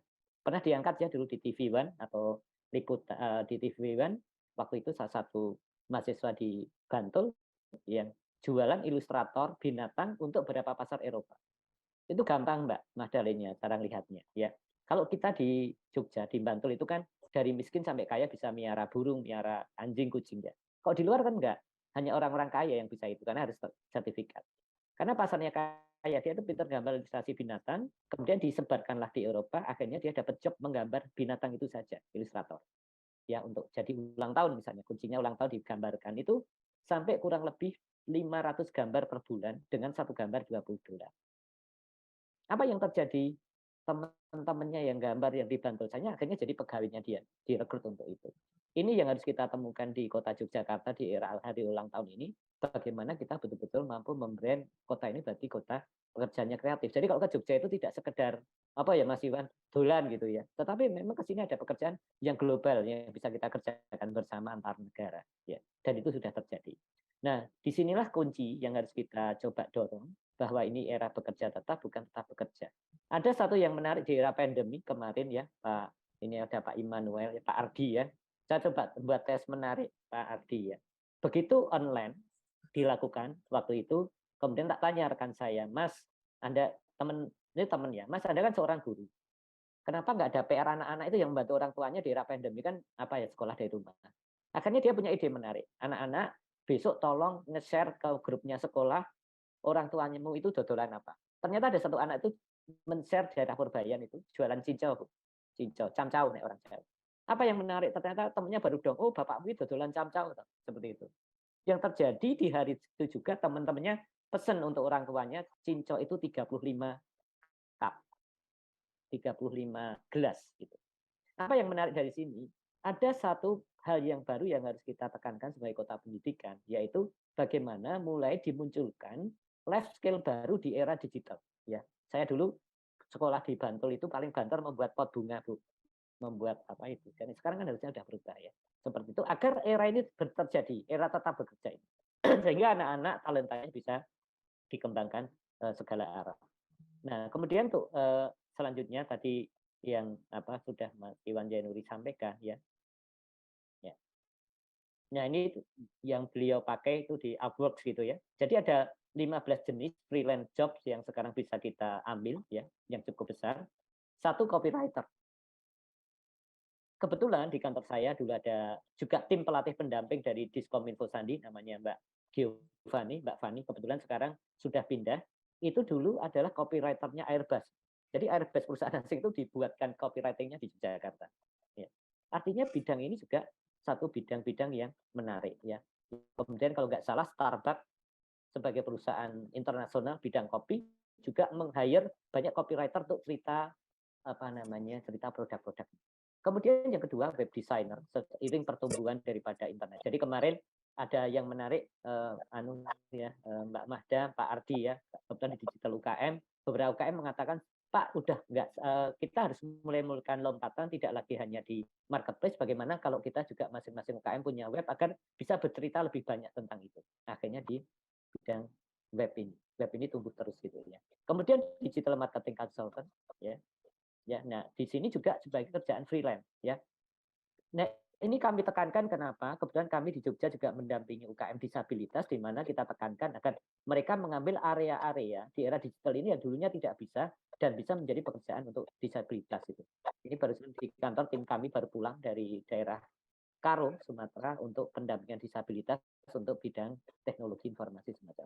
pernah diangkat ya dulu di TV One atau di TV One waktu itu salah satu mahasiswa di Bantul yang jualan ilustrator binatang untuk beberapa pasar Eropa. Itu gampang Mbak Magdalenya cara lihatnya ya. Kalau kita di Jogja, di Bantul itu kan dari miskin sampai kaya bisa miara burung, miara anjing, kucing ya. Kalau di luar kan enggak, hanya orang-orang kaya yang bisa itu karena harus sertifikat. Karena pasarnya kaya, dia itu pintar gambar ilustrasi binatang, kemudian disebarkanlah di Eropa, akhirnya dia dapat job menggambar binatang itu saja, ilustrator. Ya untuk jadi ulang tahun misalnya, kuncinya ulang tahun digambarkan itu sampai kurang lebih 500 gambar per bulan dengan satu gambar $20. Apa yang terjadi? Teman-temannya yang gambar yang dibantu saya akhirnya jadi pegawainya dia, direkrut untuk itu. Ini yang harus kita temukan di kota Yogyakarta di era hari ulang tahun ini, bagaimana kita betul-betul mampu membrand kota ini berarti kota pekerjaannya kreatif. Jadi kalau ke Jogja itu tidak sekedar apa ya Mas Iwan, dolan gitu ya. Tetapi memang ke sini ada pekerjaan yang global yang bisa kita kerjakan bersama antar negara ya. Dan itu sudah terjadi. Nah, disinilah kunci yang harus kita coba dorong bahwa ini era bekerja tetap bukan tetap bekerja. Ada satu yang menarik di era pandemi kemarin ya, Pak. Ini ada Pak Immanuel, Pak Ardi ya. Saya coba buat tes menarik Pak Ardi ya. Begitu online dilakukan waktu itu, kemudian tak tanya rekan saya, Mas, Anda ini teman ya, Mas Anda kan seorang guru. Kenapa nggak ada PR anak-anak itu yang membantu orang tuanya di era pandemi kan apa ya sekolah dari rumah. Akhirnya dia punya ide menarik. Anak-anak besok tolong nge-share ke grupnya sekolah orang tuamu itu dodolan apa. Ternyata ada satu anak itu men-share daerah Purbayan itu jualan cincau, camcau nih orang Jawa. Apa yang menarik ternyata temennya baru dong, oh bapakmu itu dodolan camcau seperti itu. Yang terjadi di hari itu juga teman-temannya pesen untuk orang tuanya cincau itu 35 cup, 35 gelas gitu. Apa yang menarik dari sini? Ada satu hal yang baru yang harus kita tekankan sebagai kota pendidikan, yaitu bagaimana mulai dimunculkan life skill baru di era digital. Ya, saya dulu sekolah di Bantul itu paling banter membuat pot bunga, Bu. Membuat apa itu. Dan sekarang kan harusnya sudah berubah ya. Seperti itu agar era ini terjadi, era tetap bekerja ini. Sehingga anak-anak talentanya bisa dikembangkan segala arah. Nah, kemudian tuh selanjutnya tadi yang apa sudah Mas Iwan Jainuri sampaikan ya. Ya. Nah, ini yang beliau pakai itu di Upworks gitu ya. Jadi ada 15 jenis freelance jobs yang sekarang bisa kita ambil ya, yang cukup besar. Satu copywriter. Kebetulan di kantor saya dulu ada juga tim pelatih pendamping dari Diskominfo Sandi namanya Mbak Giovanni, Mbak Fani, kebetulan sekarang sudah pindah. Itu dulu adalah copywriternya Airbus. Jadi Airbus perusahaan asing itu dibuatkan copywriting-nya di Jakarta. Ya. Artinya bidang ini juga satu bidang-bidang yang menarik ya. Kemudian kalau nggak salah Starbucks sebagai perusahaan internasional bidang kopi juga meng-hire banyak copywriter untuk cerita apa namanya cerita produk-produk. Kemudian yang kedua web designer seiring pertumbuhan daripada internet. Jadi kemarin ada yang menarik Mbak Mahda, Pak Ardi ya, kebetulan di digital UKM, beberapa UKM mengatakan Pak udah nggak kita harus mulai melakukan lompatan tidak lagi hanya di marketplace, bagaimana kalau kita juga masing-masing UKM punya web agar bisa bercerita lebih banyak tentang itu. Akhirnya di bidang web ini tumbuh terus gitu ya. Kemudian digital marketing consultant ya. Ya, nah di sini juga sebagai kerjaan freelance ya. Nah, ini kami tekankan kenapa? Kebetulan kami di Jogja juga mendampingi UKM disabilitas di mana kita tekankan agar mereka mengambil area-area di era digital ini yang dulunya tidak bisa dan bisa menjadi pekerjaan untuk disabilitas itu. Ini baru di kantor tim kami baru pulang dari daerah Karo, Sumatera untuk pendampingan disabilitas untuk bidang teknologi informasi semacam.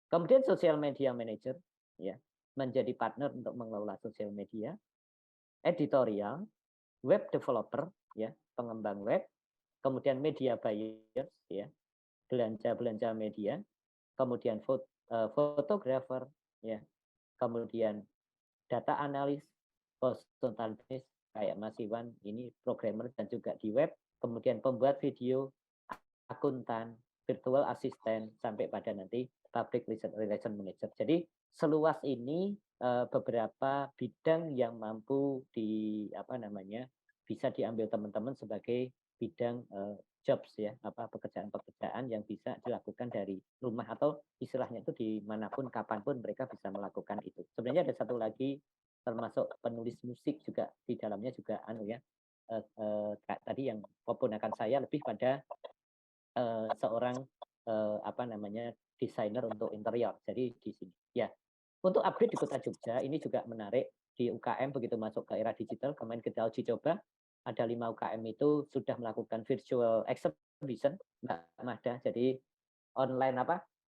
Kemudian social media manager ya, menjadi partner untuk mengelola sosial media, editorial, web developer ya, pengembang web, kemudian media buyers ya, belanja media, kemudian fotografer ya, kemudian data analis, konsultanis kayak Mas Iwan ini programmer dan juga di web, kemudian pembuat video, akuntan, virtual assistant sampai pada nanti public relation manager. Jadi seluas ini beberapa bidang yang mampu bisa diambil teman-teman sebagai bidang jobs ya, pekerjaan-pekerjaan yang bisa dilakukan dari rumah atau istilahnya itu dimanapun kapanpun mereka bisa melakukan itu. Sebenarnya ada satu lagi termasuk penulis musik juga di dalamnya juga tadi yang keponakan saya lebih pada seorang desainer untuk interior. Jadi di sini ya. Untuk upgrade di Kota Jogja ini juga menarik di UKM begitu masuk ke era digital. Kemarin kita uji coba ada 5 UKM itu sudah melakukan virtual exhibition, Mbak Mahda. Jadi online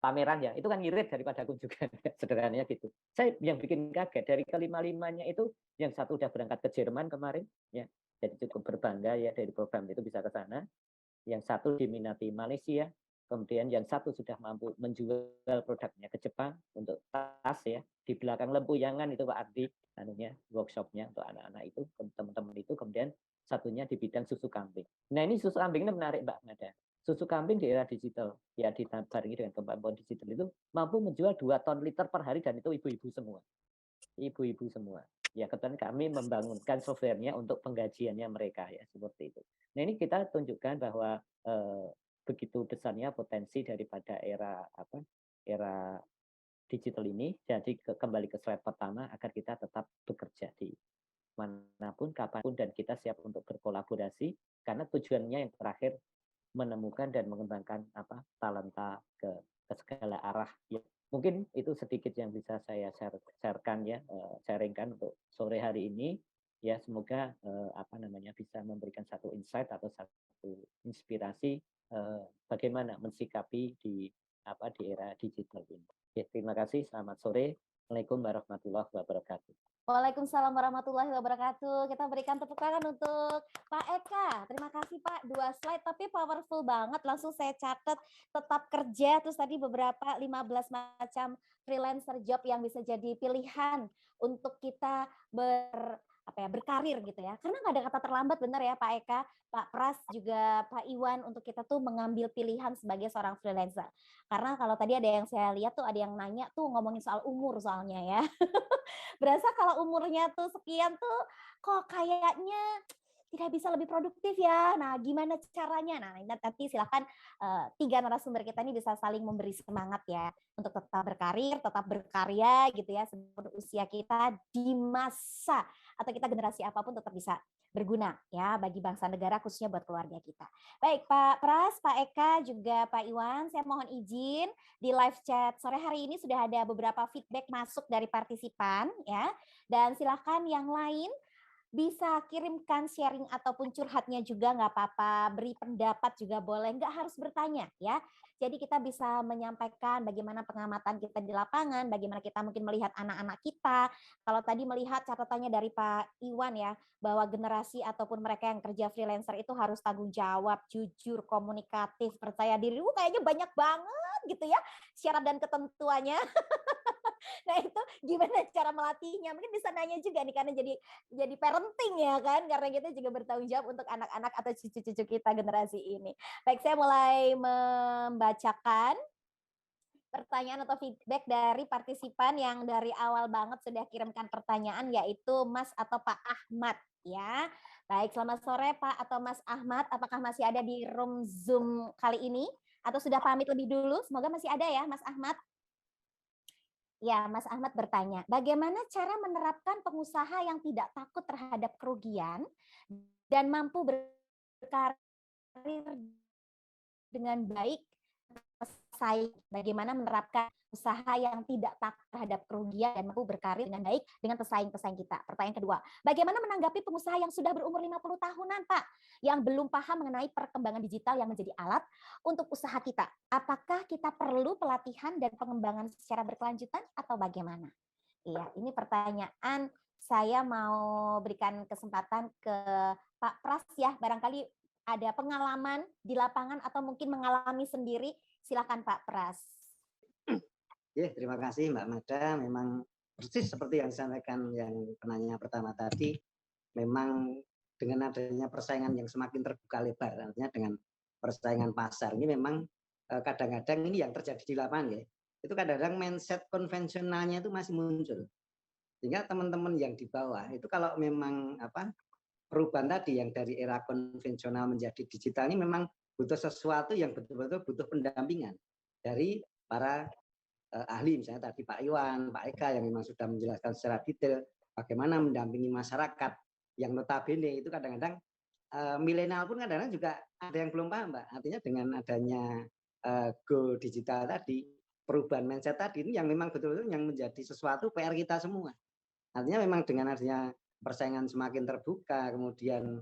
pameran ya. Itu kan ngirit daripada kunjungan sederhananya gitu. Saya yang bikin kaget dari kelima-limanya itu yang satu udah berangkat ke Jerman kemarin ya. Jadi cukup berbangga ya dari program itu bisa ke sana. Yang satu diminati Malaysia, kemudian yang satu sudah mampu menjual produknya ke Jepang untuk tas ya. Di belakang Lempuyangan itu Pak Ardi, workshopnya untuk anak-anak itu, teman-teman itu, kemudian satunya di bidang susu kambing. Nah ini susu kambing ini menarik Mbak Nada. Susu kambing di era digital, ya dibarengi dengan kemampuan digital itu mampu menjual 2 ton liter per hari dan itu ibu-ibu semua. Ibu-ibu semua. Ya kebetulan kami membangunkan softwarenya untuk penggajiannya mereka ya seperti itu. Nah ini kita tunjukkan bahwa begitu besarnya potensi daripada era digital ini. Jadi kembali ke slide pertama agar kita tetap bekerja di manapun, kapanpun dan kita siap untuk berkolaborasi karena tujuannya yang terakhir menemukan dan mengembangkan talenta ke segala arah ya. Mungkin itu sedikit yang bisa saya sharingkan ya, sharingkan untuk sore hari ini ya. Semoga bisa memberikan satu insight atau satu inspirasi bagaimana mensikapi di era digital ini. Ya, terima kasih. Selamat sore. Assalamualaikum warahmatullahi wabarakatuh. Waalaikumsalam warahmatullahi wabarakatuh. Kita berikan tepuk tangan untuk Pak Eka. Terima kasih Pak. 2 slide tapi powerful banget. Langsung saya catat tetap kerja. Terus tadi beberapa 15 macam freelancer job yang bisa jadi pilihan untuk kita berkarir gitu ya. Karena nggak ada kata terlambat, benar ya Pak Eka, Pak Pras juga Pak Iwan, untuk kita tuh mengambil pilihan sebagai seorang freelancer. Karena kalau tadi ada yang saya lihat tuh ada yang nanya tuh ngomongin soal umur soalnya ya. Berasa kalau umurnya tuh sekian tuh kok kayaknya tidak bisa lebih produktif ya. Nah, gimana caranya? Nah, nanti silakan 3 narasumber kita ini bisa saling memberi semangat ya untuk tetap berkarir, tetap berkarya gitu ya sebelum usia kita di masa atau kita generasi apapun tetap bisa berguna ya bagi bangsa negara khususnya buat keluarga kita. Baik, Pak Pras, Pak Eka juga Pak Iwan, saya mohon izin di live chat sore hari ini sudah ada beberapa feedback masuk dari partisipan ya. Dan silakan yang lain bisa kirimkan sharing ataupun curhatnya juga nggak apa-apa, beri pendapat juga boleh, nggak harus bertanya ya. Jadi kita bisa menyampaikan bagaimana pengamatan kita di lapangan, bagaimana kita mungkin melihat anak-anak kita. Kalau tadi melihat catatannya dari Pak Iwan ya, bahwa generasi ataupun mereka yang kerja freelancer itu harus tanggung jawab, jujur, komunikatif, percaya diri. Kayaknya banyak banget gitu ya syarat dan ketentuannya. Nah itu gimana cara melatihnya? Mungkin bisa nanya juga nih karena jadi parenting ya kan, karena kita juga bertanggung jawab untuk anak-anak atau cucu-cucu kita generasi ini. Baik, saya mulai membacakan pertanyaan atau feedback dari partisipan yang dari awal banget sudah kirimkan pertanyaan, yaitu Mas atau Pak Ahmad ya. Baik, selamat sore Pak atau Mas Ahmad, apakah masih ada di room Zoom kali ini atau sudah pamit lebih dulu? Semoga masih ada ya Mas Ahmad. Ya, Mas Ahmad bertanya, bagaimana cara menerapkan pengusaha yang tidak takut terhadap kerugian dan mampu berkarir dengan baik bersaing? Bagaimana menerapkan usaha yang tidak takut terhadap kerugian dan mampu berkarir dengan baik dengan pesaing-pesaing kita? Pertanyaan kedua, bagaimana menanggapi pengusaha yang sudah berumur 50 tahunan, Pak, yang belum paham mengenai perkembangan digital yang menjadi alat untuk usaha kita? Apakah kita perlu pelatihan dan pengembangan secara berkelanjutan atau bagaimana? Iya, ini pertanyaan saya mau berikan kesempatan ke Pak Pras ya, barangkali ada pengalaman di lapangan atau mungkin mengalami sendiri. Silakan Pak Pras. Ya, terima kasih Mbak Mada. Memang persis seperti yang disampaikan yang penanya pertama tadi, memang dengan adanya persaingan yang semakin terbuka lebar, artinya dengan persaingan pasar ini memang kadang-kadang ini yang terjadi di lapangan ya, itu kadang-kadang mindset konvensionalnya itu masih muncul. Sehingga teman-teman yang di bawah itu kalau memang perubahan tadi yang dari era konvensional menjadi digital ini memang butuh sesuatu yang betul-betul butuh pendampingan dari para ahli, misalnya tadi Pak Iwan, Pak Eka yang memang sudah menjelaskan secara detail bagaimana mendampingi masyarakat yang notabene itu kadang-kadang milenial pun kadang-kadang juga ada yang belum paham, Mbak. Artinya dengan adanya go digital tadi, perubahan mindset tadi ini yang memang betul-betul yang menjadi sesuatu PR kita semua. Artinya memang dengan adanya persaingan semakin terbuka, kemudian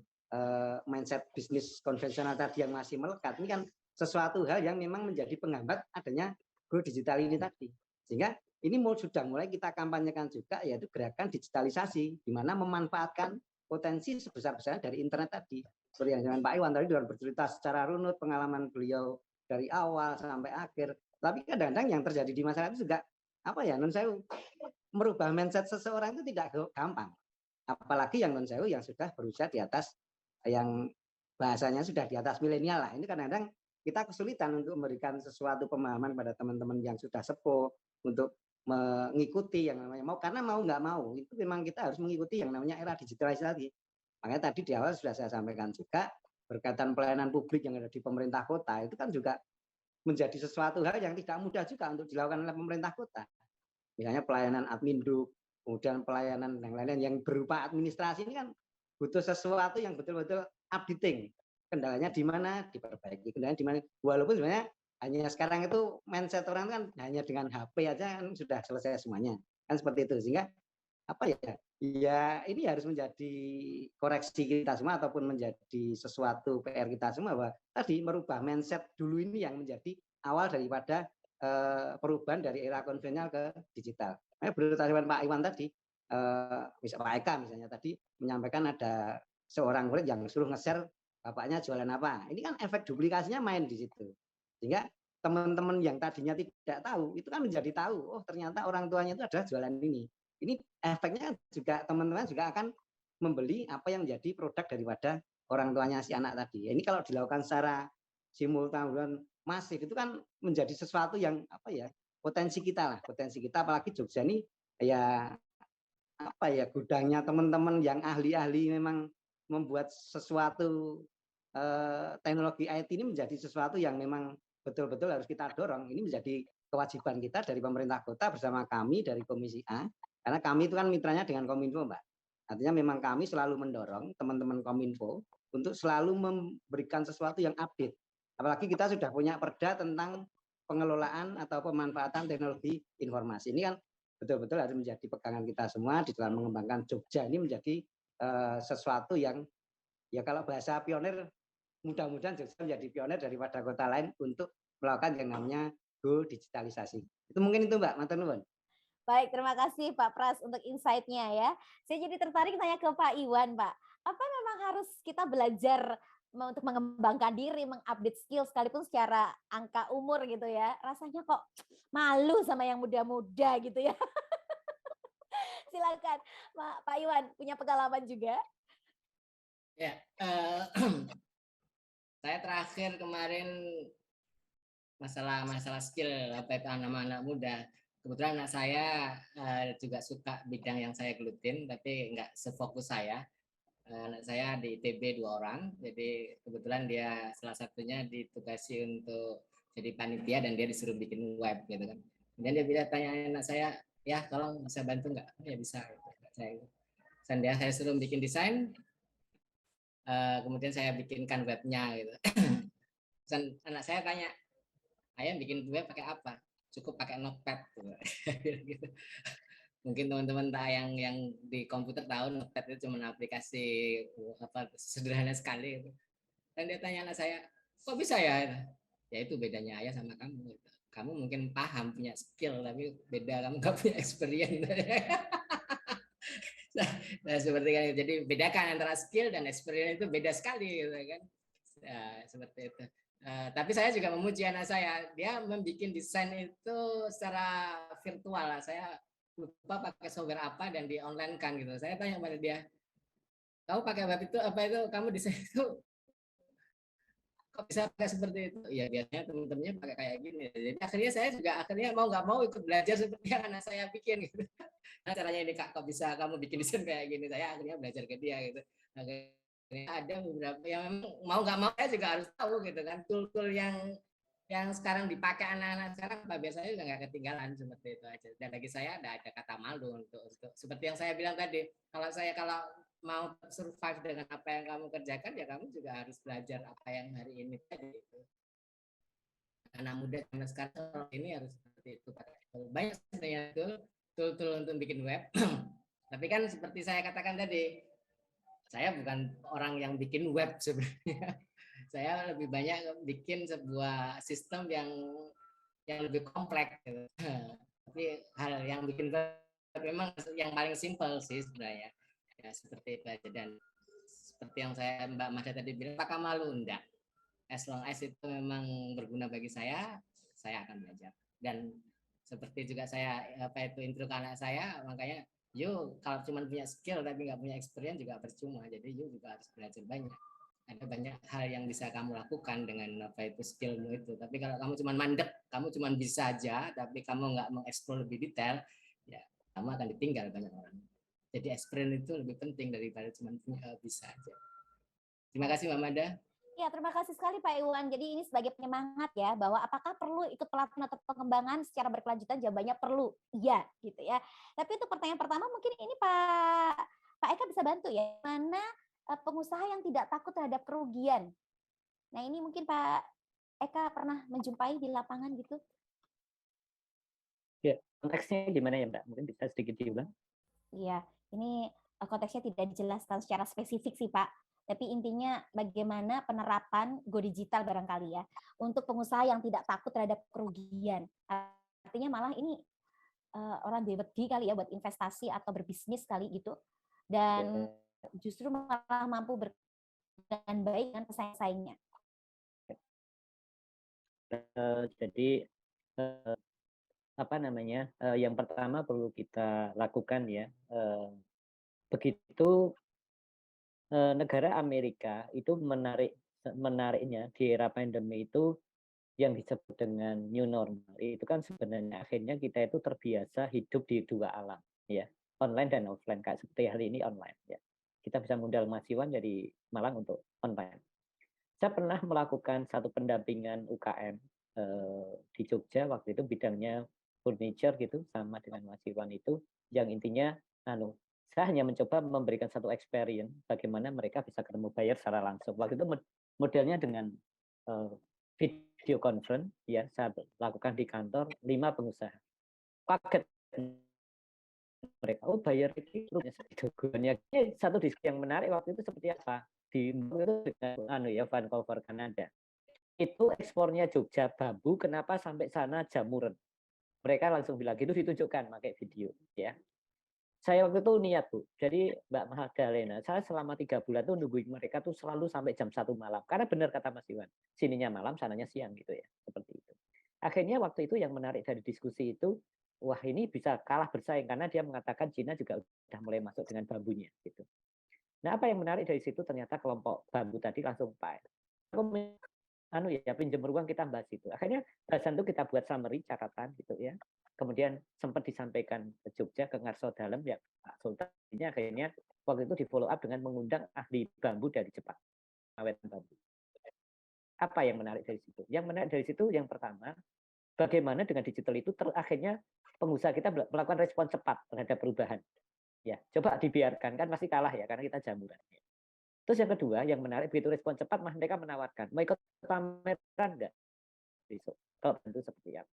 mindset bisnis konvensional tadi yang masih melekat, ini kan sesuatu hal yang memang menjadi penghambat adanya go digital ini tadi. Sehingga ini sudah mulai kita kampanyekan juga, yaitu gerakan digitalisasi, di mana memanfaatkan potensi sebesar-besarnya dari internet tadi. Seperti yang dengan Pak Iwan tadi sudah bercerita secara runut pengalaman beliau dari awal sampai akhir. Tapi kadang-kadang yang terjadi di masyarakat itu juga apa ya, non sewu, merubah mindset seseorang itu tidak gampang. Apalagi yang non sewu yang sudah berusia di atas, yang bahasanya sudah di atas milenial lah. Ini kadang-kadang kita kesulitan untuk memberikan sesuatu pemahaman pada teman-teman yang sudah sepuh untuk mengikuti yang namanya mau, karena mau nggak mau itu memang kita harus mengikuti yang namanya era digitalisasi. Makanya tadi di awal sudah saya sampaikan juga berkaitan pelayanan publik yang ada di pemerintah kota itu kan juga menjadi sesuatu hal yang tidak mudah juga untuk dilakukan oleh pemerintah kota. Misalnya pelayanan adminduk, kemudian pelayanan yang lain-lain yang berupa administrasi ini kan butuh sesuatu yang betul-betul updating. Kendalanya di mana, diperbaiki. Kendalanya di mana. Walaupun sebenarnya hanya sekarang itu mindset orang kan hanya dengan HP aja kan sudah selesai semuanya. Kan seperti itu. Sehingga apa ya? Ya ini harus menjadi koreksi kita semua ataupun menjadi sesuatu PR kita semua bahwa tadi merubah mindset dulu ini yang menjadi awal daripada perubahan dari era konvensional ke digital. Berdasarkan Pak Iwan tadi, Pak Eka misalnya tadi menyampaikan ada seorang murid yang suruh nge-share bapaknya jualan apa. Ini kan efek duplikasinya main di situ. Sehingga teman-teman yang tadinya tidak tahu, itu kan menjadi tahu, oh ternyata orang tuanya itu adalah jualan ini. Ini efeknya juga teman-teman juga akan membeli apa yang menjadi produk daripada orang tuanya si anak tadi. Ini kalau dilakukan secara simultan masif itu kan menjadi sesuatu yang apa ya, potensi kita lah, potensi kita, apalagi Jogja ini ya apa ya, gudangnya teman-teman yang ahli-ahli memang membuat sesuatu teknologi IT ini menjadi sesuatu yang memang betul-betul harus kita dorong. Ini menjadi kewajiban kita dari pemerintah kota bersama kami dari Komisi A, karena kami itu kan mitranya dengan Kominfo, Mbak. Artinya memang kami selalu mendorong teman-teman Kominfo untuk selalu memberikan sesuatu yang update. Apalagi kita sudah punya perda tentang pengelolaan atau pemanfaatan teknologi informasi. Ini kan betul-betul harus menjadi pegangan kita semua di dalam mengembangkan Jogja ini menjadi sesuatu yang ya kalau bahasa pionir, mudah-mudahan Jogja menjadi pionir daripada kota lain untuk melakukan yang namanya go digitalisasi. Itu mungkin itu Mbak, matur nuwun. Baik, terima kasih Pak Pras untuk insight-nya ya. Saya jadi tertarik tanya ke Pak Iwan, Pak. Apa memang harus kita belajar untuk mengembangkan diri, mengupdate skill sekalipun secara angka umur gitu ya? Rasanya kok malu sama yang muda-muda gitu ya. Silakan Pak Iwan, punya pengalaman juga? Ya, saya terakhir kemarin masalah skill apa itu anak-anak muda. Kebetulan anak saya juga suka bidang yang saya gelutin, tapi nggak sefokus saya. Anak saya di ITB 2 orang, jadi kebetulan dia salah satunya ditugasi untuk jadi panitia dan dia disuruh bikin web gitu kan. Kemudian dia bilang tanya anak saya, ya tolong bisa bantu nggak? Ya bisa. Dan saya suruh bikin desain, kemudian saya bikinkan webnya gitu. Dan anak saya tanya, ayah bikin web pakai apa? Cukup pakai Notepad gitu. Mungkin teman-teman yang di komputer tahu Notepad itu cuma aplikasi apa sederhana sekali gitu. Dan dia tanya anak saya, kok bisa ya? Ya itu bedanya ayah sama kamu. Kamu mungkin paham, punya skill, tapi beda, kamu nggak punya experience. Nah, seperti kan, jadi bedakan antara skill dan experience itu beda sekali gitu kan. Ya, seperti itu. Tapi saya juga memuji anak saya, dia membuat desain itu secara virtual lah. Saya lupa pakai software apa dan di online kan gitu. Saya tanya pada dia, kamu pakai web itu apa itu, kamu desain itu kok bisa pakai seperti itu? Ya biasanya teman-temannya pakai kayak gini. Jadi akhirnya saya juga mau nggak mau ikut belajar seperti yang anak saya bikin gitu. Nah, caranya ini Kak, kok bisa kamu bikin desain kayak gini? Saya akhirnya belajar ke dia gitu. Akhirnya ada beberapa yang mau nggak mau saya juga harus tahu gitu kan, tool-tool yang yang sekarang dipakai anak-anak sekarang biasanya udah nggak ketinggalan seperti itu aja. Dan bagi saya ada kata malu untuk seperti yang saya bilang tadi, kalau mau survive dengan apa yang kamu kerjakan, ya kamu juga harus belajar apa yang hari ini tadi itu. Anak muda zaman sekarang ini harus seperti itu. Banyak sebenarnya tool untuk bikin web. Tapi kan seperti saya katakan tadi, saya bukan orang yang bikin web sebenarnya. Saya lebih banyak bikin sebuah sistem yang lebih kompleks. Gitu. Tapi hal yang bikin web memang yang paling simpel sih sebenarnya. Ya seperti itu aja. Dan seperti yang Mbak Mada tadi bilang, apakah malu? Enggak. As long as itu memang berguna bagi saya akan belajar. Dan seperti juga saya intro ke anak saya, makanya you kalau cuma punya skill tapi nggak punya experience juga percuma. Jadi you juga harus belajar banyak. Ada banyak hal yang bisa kamu lakukan dengan skillmu itu. Tapi kalau kamu cuma mandek, kamu cuma bisa aja, tapi kamu nggak mengeksplor lebih detail, ya kamu akan ditinggal banyak orang. Jadi experience itu lebih penting daripada cuma bisa aja. Terima kasih Mbak Mada. Ya, terima kasih sekali Pak Iwan. Jadi ini sebagai penyemangat ya, bahwa apakah perlu ikut pelatihan atau pengembangan secara berkelanjutan? Jawabannya perlu, iya gitu ya. Tapi untuk pertanyaan pertama mungkin ini Pak Eka bisa bantu ya, mana pengusaha yang tidak takut terhadap kerugian. Nah ini mungkin Pak Eka pernah menjumpai di lapangan gitu? Ya, konteksnya gimana ya Mbak? Mungkin bisa sedikit diulang. Iya, ini konteksnya tidak dijelaskan secara spesifik sih Pak. Tapi intinya bagaimana penerapan Go Digital barangkali ya untuk pengusaha yang tidak takut terhadap kerugian. Artinya malah ini orang dibeti kali ya buat investasi atau berbisnis kali gitu. Dan justru malah mampu dengan baik dengan pesaing-pesaingnya. Jadi apa namanya? Yang pertama perlu kita lakukan ya. Begitu negara Amerika itu menariknya di era pandemi itu yang disebut dengan new normal itu kan sebenarnya akhirnya kita itu terbiasa hidup di dua alam ya, online dan offline, kayak seperti hari ini online ya. Kita bisa modal mahasiswa dari Malang untuk online. Saya pernah melakukan satu pendampingan UKM di Jogja, waktu itu bidangnya furniture gitu sama dengan mahasiswa itu, yang intinya saya hanya mencoba memberikan satu experience bagaimana mereka bisa ketemu buyer secara langsung. Waktu itu modelnya dengan video conference ya, saya lakukan di kantor 5 pengusaha. Kaget mereka, oh buyer itu satu diskusi yang menarik waktu itu seperti apa? Di dengan Vancouver, Kanada. Itu ekspornya Jogja bambu, kenapa sampai sana jamuran? Mereka langsung bilang gitu, ditunjukkan pakai video ya. Saya waktu itu niat Bu, jadi Mbak Magdalena, saya selama 3 bulan tuh nungguin mereka tuh selalu sampai jam 1 malam. Karena benar kata Mas Iwan, sininya malam, sananya siang gitu ya, seperti itu. Akhirnya waktu itu yang menarik dari diskusi itu, wah ini bisa kalah bersaing karena dia mengatakan Cina juga sudah mulai masuk dengan bambunya gitu. Nah apa yang menarik dari situ ternyata kelompok bambu tadi langsung Pak, pinjam ruang kita bahas itu. Akhirnya bahasan itu kita buat summary catatan gitu ya. Kemudian sempat disampaikan ke Jogja ke Ngarso Dalam ya Pak Sultan. Akhirnya waktu itu di follow up dengan mengundang ahli bambu dari Jepang, awet bambu. Apa yang menarik dari situ? Yang menarik dari situ yang pertama, bagaimana dengan digital itu akhirnya pengusaha kita melakukan respon cepat terhadap perubahan. Ya, coba dibiarkan kan pasti kalah ya karena kita jamuran. Terus yang kedua, yang menarik begitu respon cepat, mereka menawarkan mau ikut pameran enggak besok? Kalau tentu seperti apa?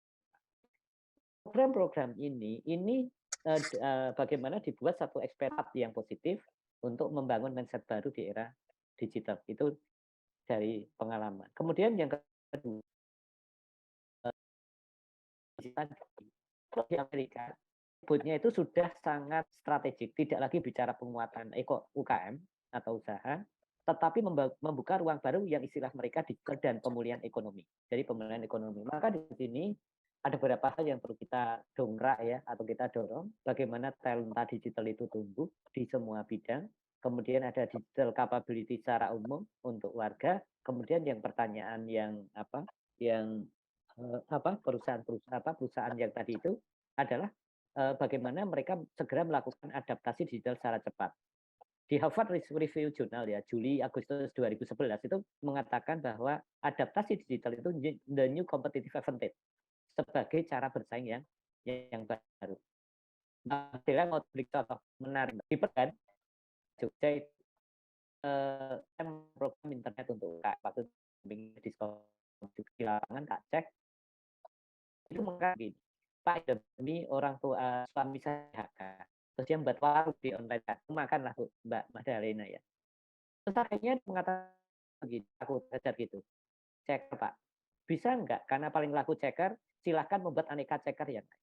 Program-program ini bagaimana dibuat satu ekspektasi yang positif untuk membangun mindset baru di era digital. Itu dari pengalaman. Kemudian yang kedua, di Amerika, sebutnya itu sudah sangat strategik, tidak lagi bicara penguatan UKM atau usaha, tetapi membuka ruang baru yang istilah mereka digital dan pemulihan ekonomi. Jadi pemulihan ekonomi. Maka di sini ada beberapa hal yang perlu kita dongkrak ya atau kita dorong bagaimana talenta digital itu tumbuh di semua bidang. Kemudian ada digital capability secara umum untuk warga. Kemudian yang pertanyaan yang perusahaan yang tadi itu adalah bagaimana mereka segera melakukan adaptasi digital secara cepat. Di Harvard Review Journal ya, Juli Agustus 2011 itu mengatakan bahwa adaptasi digital itu the new competitive advantage sebagai cara bersaing yang baru. Nah, saya mau beri contoh menarik di Perdan Jogja itu program internet untuk waktu di lapangan tak cek itu mengatakan gini, Pak demi orang tua suami saya PHK, terus dia membuat warung di online, makanlah Mbak Madalena ya. Terus akhirnya mengatakan begini, aku ajar gitu, ceker Pak, bisa enggak? Karena paling laku ceker, silahkan membuat aneka ceker yang lain.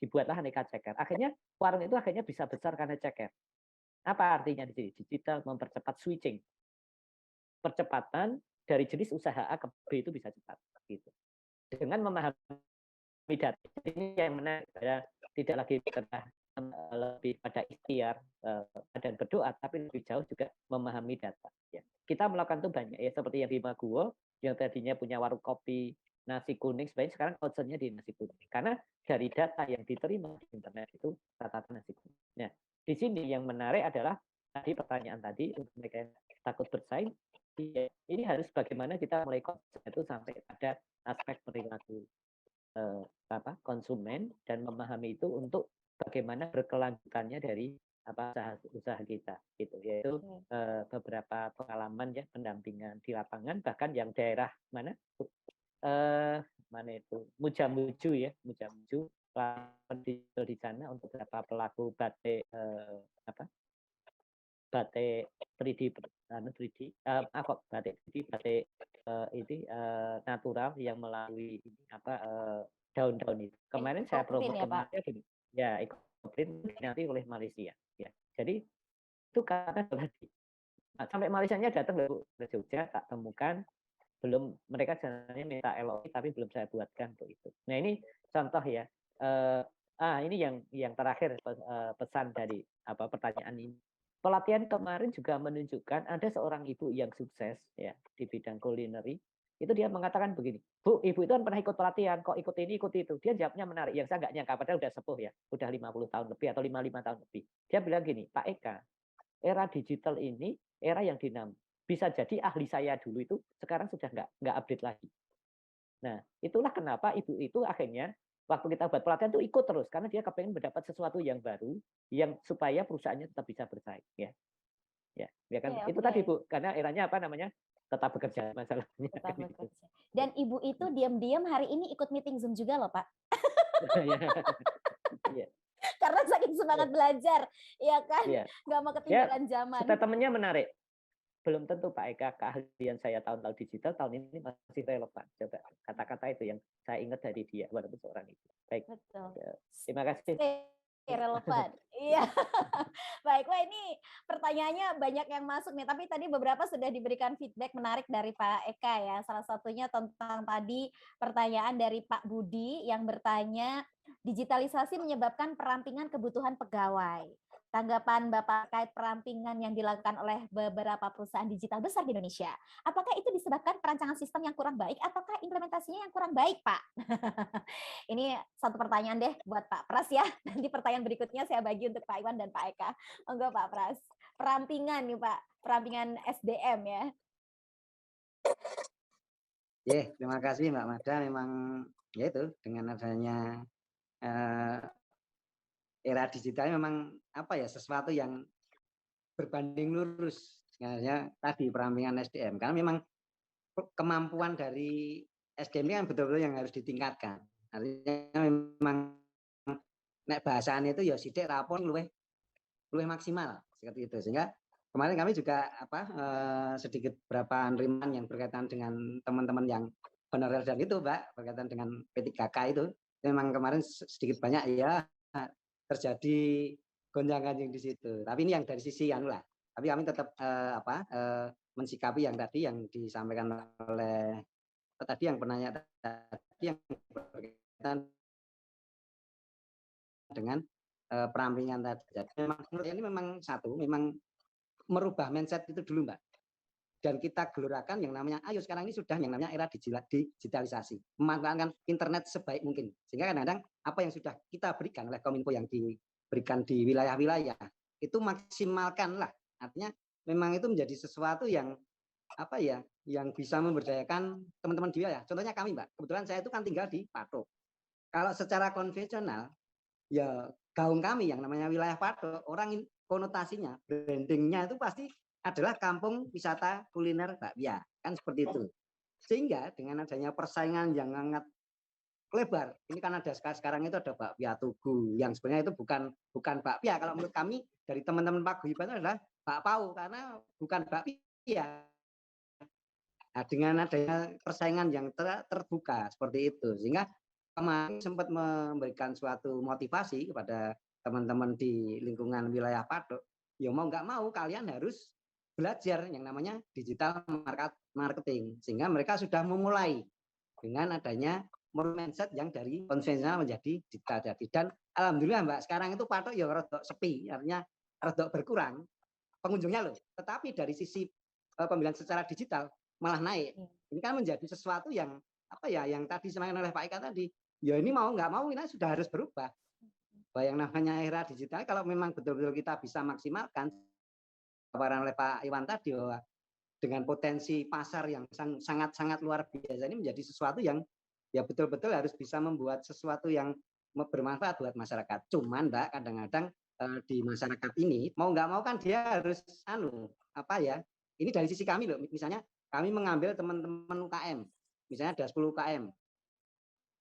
Dibuatlah aneka ceker. Akhirnya warung itu akhirnya bisa besar karena ceker. Apa artinya di sini? Digital mempercepat switching. Percepatan dari jenis usaha A ke B itu bisa cepat. Gitu. Dengan memahami data. Ini yang menarik. Ya, tidak lagi lebih pada ikhtiar dan berdoa, tapi lebih jauh juga memahami data. Ya. Kita melakukan itu banyak ya, seperti yang di Maguwo, yang tadinya punya warung kopi nasi kuning, sebenarnya sekarang outsource-nya di nasi kuning. Karena dari data yang diterima di internet itu catatan nasi kuning. Nah, di sini yang menarik adalah tadi pertanyaan tadi untuk mereka yang takut bersaing, ya, ini harus bagaimana kita mulai konsep itu sampai pada aspek perilaku konsumen dan memahami itu untuk bagaimana berkelanjutannya dari usaha kita gitu, yaitu beberapa pengalaman ya pendampingan di lapangan, bahkan yang daerah mana itu Mujamuju ya, Mujamuju di sana untuk beberapa pelaku batik batik 3D 3D batik 3D batik ini natural yang melalui daun-daun itu. Kemarin saya promo kemarin ya ekoprint nanti oleh Malaysia ya. Jadi itu karena sampai Malaysianya datang ke Jogja, tak temukan, belum, mereka sebenarnya minta LOI tapi belum saya buatkan untuk itu. Nah ini contoh ya. Ini yang terakhir pesan dari pertanyaan ini. Pelatihan kemarin juga menunjukkan ada seorang ibu yang sukses ya di bidang culinary. Itu dia mengatakan begini, Bu, ibu itu kan pernah ikut pelatihan, kok ikut ini, ikut itu. Dia jawabnya menarik, yang saya nggak nyangka, padahal udah sepuh ya, udah 50 tahun lebih atau 55 tahun lebih. Dia bilang gini, Pak Eka, era digital ini era yang dinamis. Bisa jadi ahli saya dulu itu sekarang sudah nggak update lagi. Nah, itulah kenapa ibu itu akhirnya waktu kita buat pelatihan itu ikut terus karena dia kepengen mendapat sesuatu yang baru yang supaya perusahaannya tetap bisa bersaing ya. Ya kan itu tadi Bu, karena eranya tetap bekerja masalahnya. Tetap bekerja. Dan ibu itu diam-diam hari ini ikut meeting Zoom juga loh, Pak. Iya. Karena saking semangat belajar, ya kan? Nggak mau ketinggalan zaman. Statementnya menarik. Belum tentu Pak Eka keahlian saya tahun-tahun digital tahun ini masih relevan. Coba kata-kata itu yang saya ingat dari dia walaupun seorang itu. Baik. Betul. Terima kasih. Relevan. Iya. Baik, wah ini pertanyaannya banyak yang masuk nih, tapi tadi beberapa sudah diberikan feedback menarik dari Pak Eka ya. Salah satunya tentang tadi pertanyaan dari Pak Budi yang bertanya, digitalisasi menyebabkan perampingan kebutuhan pegawai. Tanggapan Bapak terkait perampingan yang dilakukan oleh beberapa perusahaan digital besar di Indonesia. Apakah itu disebabkan perancangan sistem yang kurang baik ataukah implementasinya yang kurang baik, Pak? Ini satu pertanyaan deh buat Pak Pras ya. Nanti pertanyaan berikutnya saya bagi untuk Pak Iwan dan Pak Eka. Monggo Pak Pras. Perampingan nih Pak, perampingan SDM ya. Terima kasih Mbak Mada. Memang ya itu dengan adanya era digital memang sesuatu yang berbanding lurus sebenarnya tadi perampingan SDM, karena memang kemampuan dari SDM ini kan betul-betul yang harus ditingkatkan. Artinya memang nek bahasanya itu ya sidik rapor luwih maksimal seperti itu. Sehingga kemarin kami juga sedikit berapa penerimaan yang berkaitan dengan teman-teman yang honorer dan itu Mbak, berkaitan dengan P3K itu memang kemarin sedikit banyak ya terjadi gonjang-ganjing di situ. Tapi ini yang dari sisi Tapi kami tetap mensikapi yang tadi yang disampaikan oleh tadi yang penanya tadi yang berkaitan dengan perampingan tadi. Jadi memang memang merubah mindset itu dulu Mbak. Dan kita gelurakan yang namanya, ayo sekarang ini sudah yang namanya era digitalisasi. Memanfaatkan internet sebaik mungkin. Sehingga kadang-kadang apa yang sudah kita berikan oleh Kominfo yang diberikan di wilayah-wilayah, itu maksimalkanlah. Artinya memang itu menjadi sesuatu yang apa ya, yang bisa memberdayakan teman-teman di wilayah. Contohnya kami, Mbak, kebetulan saya itu kan tinggal di Patok. Kalau secara konvensional, ya gaung kami yang namanya wilayah Patok, orang konotasinya, brandingnya itu pasti adalah kampung wisata kuliner bakpia, kan seperti itu. Sehingga dengan adanya persaingan yang sangat lebar, ini kan ada sekarang itu ada bakpia Tugu, yang sebenarnya itu bukan bakpia. Kalau menurut kami dari teman-teman paguyuban itu adalah bakpao, karena bukan bakpia. Nah, dengan adanya persaingan yang terbuka seperti itu, sehingga kemarin sempat memberikan suatu motivasi kepada teman-teman di lingkungan wilayah Patok, ya mau nggak mau kalian harus belajar yang namanya digital marketing, sehingga mereka sudah memulai dengan adanya mindset yang dari konvensional menjadi digital jadi. Dan alhamdulillah Mbak, sekarang itu Patok ya rodok sepi, artinya rodok berkurang pengunjungnya loh, tetapi dari sisi pembelian secara digital malah naik. Ini kan menjadi sesuatu yang apa ya, yang tadi disampaikan oleh Pak Eka tadi, ya ini mau nggak mau ini sudah harus berubah. Bahwa yang namanya era digital kalau memang betul-betul kita bisa maksimalkan, paparan oleh Pak Iwan tadi, bahwa dengan potensi pasar yang sangat-sangat luar biasa ini menjadi sesuatu yang ya betul-betul harus bisa membuat sesuatu yang bermanfaat buat masyarakat. Cuman Mbak, kadang-kadang di masyarakat ini mau nggak mau kan dia harus apa ya, ini dari sisi kami loh, misalnya kami mengambil teman-teman UKM, misalnya ada 10 UKM,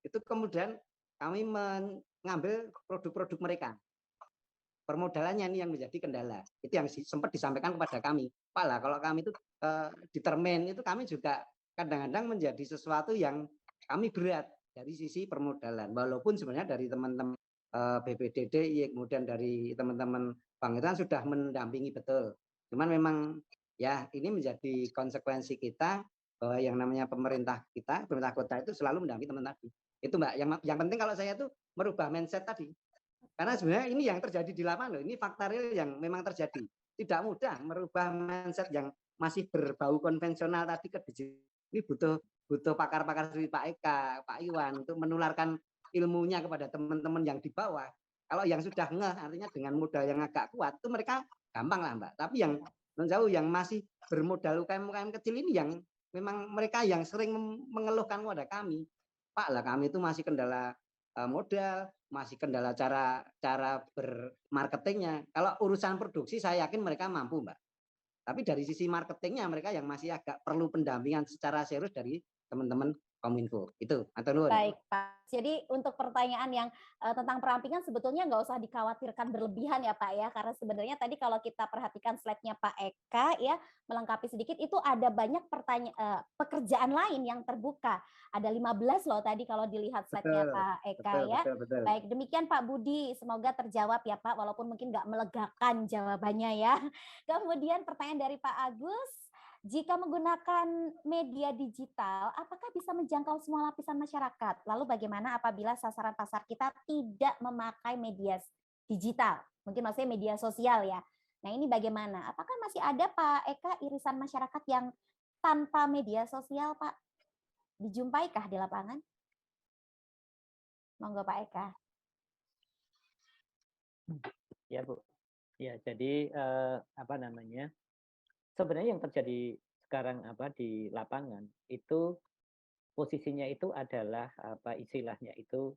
itu kemudian kami mengambil produk-produk mereka. Permodalannya ini yang menjadi kendala. Itu yang sempat disampaikan kepada kami. Pak lah, kalau kami itu determin, itu kami juga kadang-kadang menjadi sesuatu yang kami berat dari sisi permodalan. Walaupun sebenarnya dari teman-teman BPDD, kemudian dari teman-teman Bank Indonesia sudah mendampingi betul. Cuman memang ya ini menjadi konsekuensi kita bahwa yang namanya pemerintah kita, pemerintah kota itu selalu mendampingi teman tadi. Itu Mbak, yang penting kalau saya itu merubah mindset tadi. Karena sebenarnya ini yang terjadi di lapangan loh, ini fakta real yang memang terjadi. Tidak mudah merubah mindset yang masih berbau konvensional tadi ke digital. Ini butuh pakar-pakar seperti Pak Eka, Pak Iwan untuk menularkan ilmunya kepada teman-teman yang di bawah. Kalau yang sudah ngeh, artinya dengan modal yang agak kuat, itu mereka gampang lah Mbak. Tapi yang menjauh, yang masih bermodal UKM-UKM kecil ini yang memang mereka yang sering mengeluhkan kepada kami, Pak lah kami itu masih kendala modal, masih kendala cara bermarketingnya. Kalau urusan produksi saya yakin mereka mampu Mbak. Tapi dari sisi marketingnya mereka yang masih agak perlu pendampingan secara serius dari teman-teman Kominfo. Itu, atau nuwun. Baik, Pak. Jadi untuk pertanyaan yang tentang perampingan sebetulnya nggak usah dikhawatirkan berlebihan ya Pak ya, karena sebenarnya tadi kalau kita perhatikan slide-nya Pak Eka ya, melengkapi sedikit itu ada banyak pekerjaan lain yang terbuka. Ada 15 loh tadi kalau dilihat slide-nya Pak Eka ya. Betul. Baik, demikian Pak Budi, semoga terjawab ya Pak, walaupun mungkin nggak melegakan jawabannya ya. Kemudian pertanyaan dari Pak Agus, jika menggunakan media digital, apakah bisa menjangkau semua lapisan masyarakat? Lalu bagaimana apabila sasaran pasar kita tidak memakai media digital? Mungkin maksudnya media sosial ya. Nah ini bagaimana? Apakah masih ada Pak Eka irisan masyarakat yang tanpa media sosial Pak? Dijumpaikah di lapangan? Monggo Pak Eka. Ya Bu. Ya jadi apa namanya? Sebenarnya yang terjadi sekarang di lapangan itu posisinya itu adalah istilahnya itu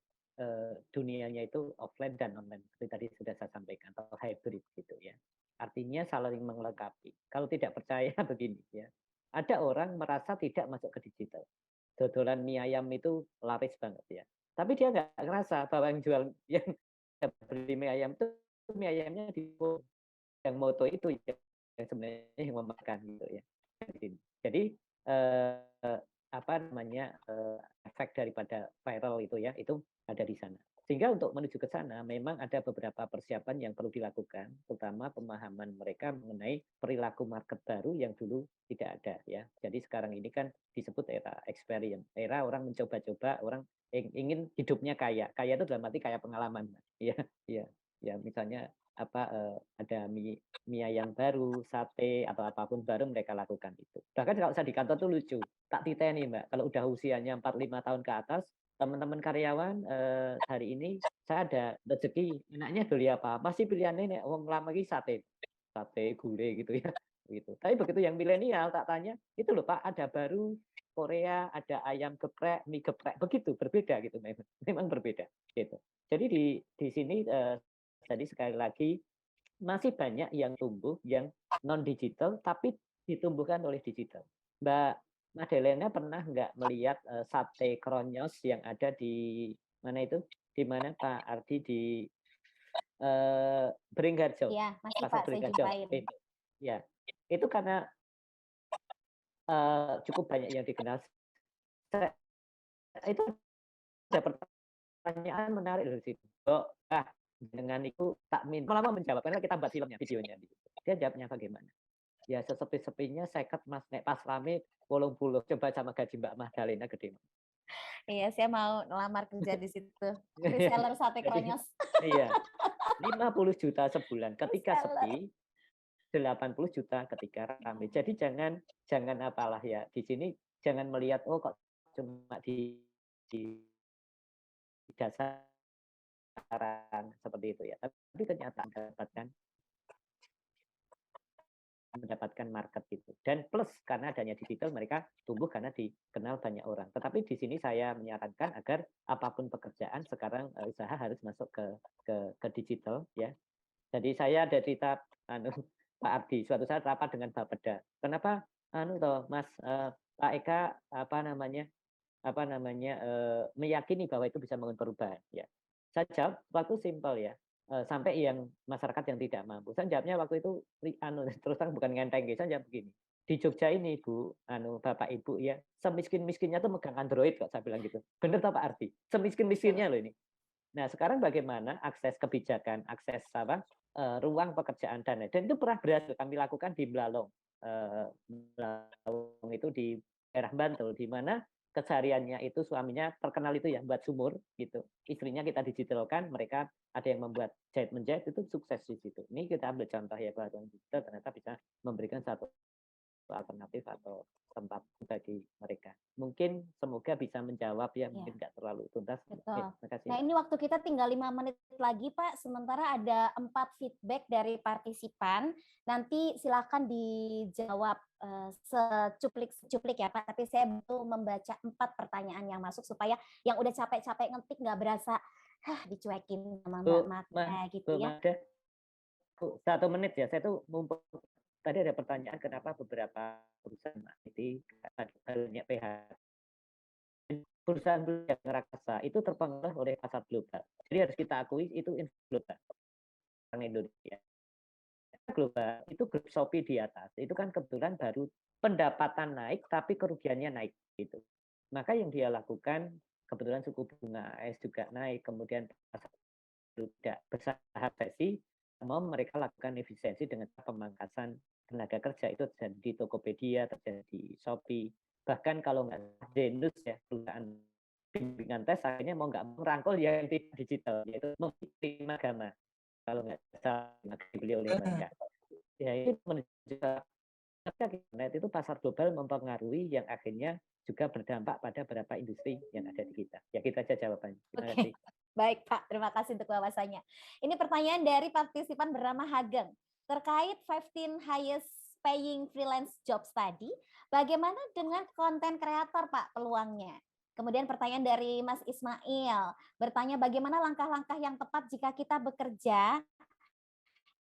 dunianya itu offline dan online seperti tadi sudah saya sampaikan atau hybrid gitu ya. Artinya saling melengkapi. Kalau tidak percaya begini ya. Ada orang merasa tidak masuk ke digital. Dodolan mie ayam itu laris banget ya. Tapi dia nggak ngerasa bahwa yang beli mie ayam itu mie ayamnya di yang moto itu ya yang sebenarnya yang memakan gitu ya. Jadi apa namanya efek daripada viral itu ya itu ada di sana. Sehingga untuk menuju ke sana memang ada beberapa persiapan yang perlu dilakukan, terutama pemahaman mereka mengenai perilaku market baru yang dulu tidak ada ya. Jadi sekarang ini kan disebut era experience, era orang mencoba-coba, orang ingin hidupnya kaya. Kaya itu dalam arti kaya pengalaman, ya, ya, ya. Misalnya ada mie ayam baru, sate atau apapun baru mereka lakukan itu. Bahkan kalau saya di kantor tuh lucu, tak titeni Mbak, kalau udah usianya 45 tahun ke atas, teman-teman karyawan hari ini saya ada rezeki, enaknya beli apa? Pasti pilihannya nek wong lama iki sate, gulai gitu ya, gitu. Tapi begitu yang milenial tak tanya, "Itu loh Pak, ada baru Korea, ada ayam geprek, mie geprek." Begitu, berbeda gitu memang, memang berbeda, gitu. Jadi di sini, tadi sekali lagi masih banyak yang tumbuh yang non digital tapi ditumbuhkan oleh digital. Mbak Madelena pernah nggak melihat sate kronyos yang ada di mana itu? Di mana Pak Ardi di Beringharjo, Iya, masih Pasar Pak, saya Beringharjo. jumpain. Itu. Ya, itu karena cukup banyak yang dikenal. Itu ada pertanyaan menarik dari situ. Dengan itu tak lama menjawab karena kita buat filmnya, videonya. Dia jawabnya bagaimana? Ya sesepi-sepinya seket Mas nek pas rame 80 coba sama gaji Mbak Magdalena gede. Iya, saya mau ngelamar kerja di situ. Reseller sate Jadi kronyos. iya, 50 juta sebulan ketika Reseller. sepi, 80 juta ketika rame. Jadi jangan apalah ya, di sini jangan melihat oh kok cuma di dasaran seperti itu ya. Tapi kenyataan mendapatkan market itu. Dan plus karena adanya digital mereka tumbuh karena dikenal banyak orang. Tetapi di sini saya menyarankan agar apapun pekerjaan sekarang usaha harus masuk ke digital ya. Jadi saya ada cerita Pak Abdi suatu saat rapat dengan Bapeda. Kenapa Mas Pak Eka meyakini bahwa itu bisa membangun perubahan ya. Saya jawab waktu simpel ya. Sampai yang masyarakat yang tidak mampu. Saya jawabnya waktu itu terus terang bukan ngenteng, saya jawab begini. Di Jogja ini Bu, Bapak Ibu ya, semiskin-miskinnya tuh megang Android kok saya bilang gitu. Benar toh Pak Arti? Semiskin-miskinnya loh ini. Nah, sekarang bagaimana akses kebijakan, akses ruang pekerjaan dan itu pernah berhasil kami lakukan di Blalong. Blalong itu di daerah Bantul di mana kesehariannya itu suaminya terkenal itu ya buat sumur gitu. Istrinya kita digitalkan, mereka ada yang membuat jahit menjahit itu sukses di situ. Ini kita ambil contoh ya bahwa digital ternyata bisa memberikan satu alternatif atau tempat bagi mereka. Mungkin semoga bisa menjawab ya, mungkin nggak terlalu tuntas. Betul. Terima kasih. Nah, ini waktu kita tinggal 5 menit lagi, Pak. Sementara ada 4 feedback dari partisipan. Nanti silakan dijawab secuplik ya, Pak. Tapi saya butuh membaca 4 pertanyaan yang masuk supaya yang udah capek-capek ngetik nggak berasa dicuekin sama Mbak Magda gitu ya. 1 menit ya, saya tuh mumpung tadi ada pertanyaan kenapa beberapa perusahaan IT banyak PHK. Perusahaan yang raksasa itu terpengaruh oleh pasar global. Jadi harus kita akui itu global. Orang Indonesia. Global itu grup Shopee di atas. Itu kan kebetulan baru pendapatan naik tapi kerugiannya naik gitu. Maka yang dia lakukan kebetulan suku bunga AS juga naik, kemudian pasar tidak bersahabat sih mau mereka lakukan efisiensi dengan pemangkasan tenaga kerja itu terjadi di Tokopedia, terjadi di Shopee, bahkan kalau nggak Zenus ya perusahaan bimbingan tes akhirnya mau nggak merangkul yang tidak digital yaitu memberi agama kalau nggak salah dibeli oleh mereka. Ya itu menunjukkan internet itu pasar global mempengaruhi yang akhirnya juga berdampak pada beberapa industri yang ada di kita. Ya kita aja jawabannya. Terima kasih. Baik Pak, terima kasih untuk wawasannya. Ini pertanyaan dari partisipan bernama Hageng. Terkait 15 highest paying freelance jobs tadi, bagaimana dengan konten kreator Pak peluangnya? Kemudian pertanyaan dari Mas Ismail, bertanya bagaimana langkah-langkah yang tepat jika kita bekerja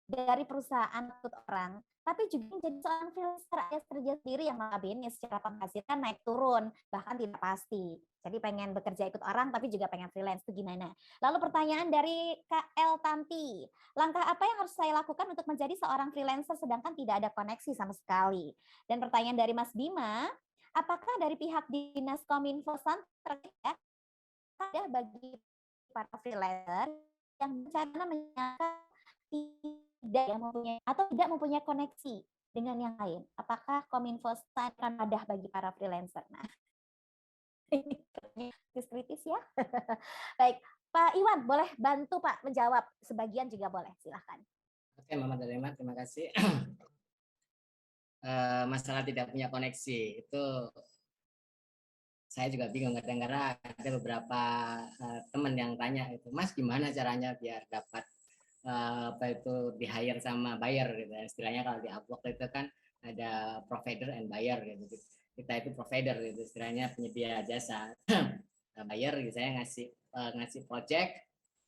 dari perusahaan atau orang, tapi juga menjadi seorang freelancer alias kerja sendiri yang notabene secara penghasilan naik turun, bahkan tidak pasti. Jadi pengen bekerja ikut orang, tapi juga pengen freelance, itu gimana? Lalu pertanyaan dari KL Tanti, langkah apa yang harus saya lakukan untuk menjadi seorang freelancer sedangkan tidak ada koneksi sama sekali? Dan pertanyaan dari Mas Bima, apakah dari pihak Dinas Kominfo terkait ada bagi para freelancer yang berencana menyangka tidak mempunyai koneksi dengan yang lain. Apakah Kominfo akan ada bagi para freelancer? Nah, ini kritis ya. Baik, Pak Iwan, boleh bantu Pak menjawab sebagian juga boleh, silahkan. Oke, Mama Darema, terima kasih. Masalah tidak punya koneksi itu saya juga bingung, kadang-kadang ada beberapa teman yang tanya itu, Mas gimana caranya biar dapat apa itu di hire sama buyer gitu. Istilahnya kalau di Upwork itu kan ada provider and buyer gitu. Kita itu provider gitu, istilahnya penyedia jasa. Buyer gitu, saya ngasih project,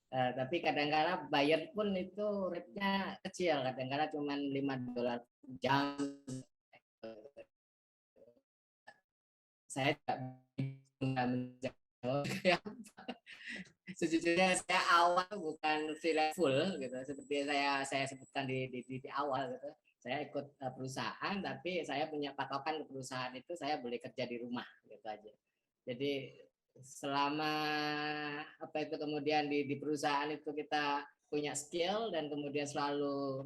tapi kadang-kadang buyer pun itu rate-nya kecil, kadang-kadang cuma $5 jam. Saya nggak menjawab sejujurnya. Saya awal bukan freelance full gitu, seperti saya sebutkan di awal gitu. Saya ikut perusahaan, tapi saya punya patokan ke perusahaan itu saya boleh kerja di rumah gitu aja. Jadi selama apa itu kemudian di perusahaan itu kita punya skill dan kemudian selalu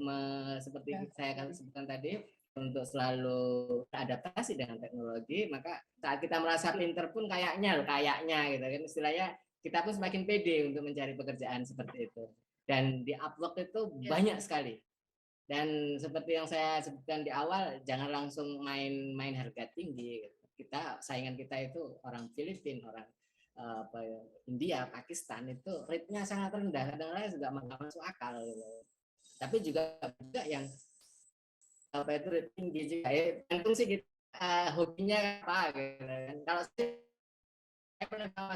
seperti saya sebutkan tadi, untuk selalu adaptasi dengan teknologi, maka saat kita merasa pinter pun kayaknya gitu kan, istilahnya kita pun semakin pede untuk mencari pekerjaan seperti itu. Dan di Upwork itu banyak sekali. Dan seperti yang saya sebutkan di awal, jangan langsung main harga tinggi. Saingan kita itu orang Filipina, orang India, Pakistan, itu rate-nya sangat rendah. Kadang-kadang juga nggak masuk akal. Gitu. Tapi juga yang apa itu rate tinggi juga. Tentu sih kita hobinya apa gitu kan. Kalau saya pernah sama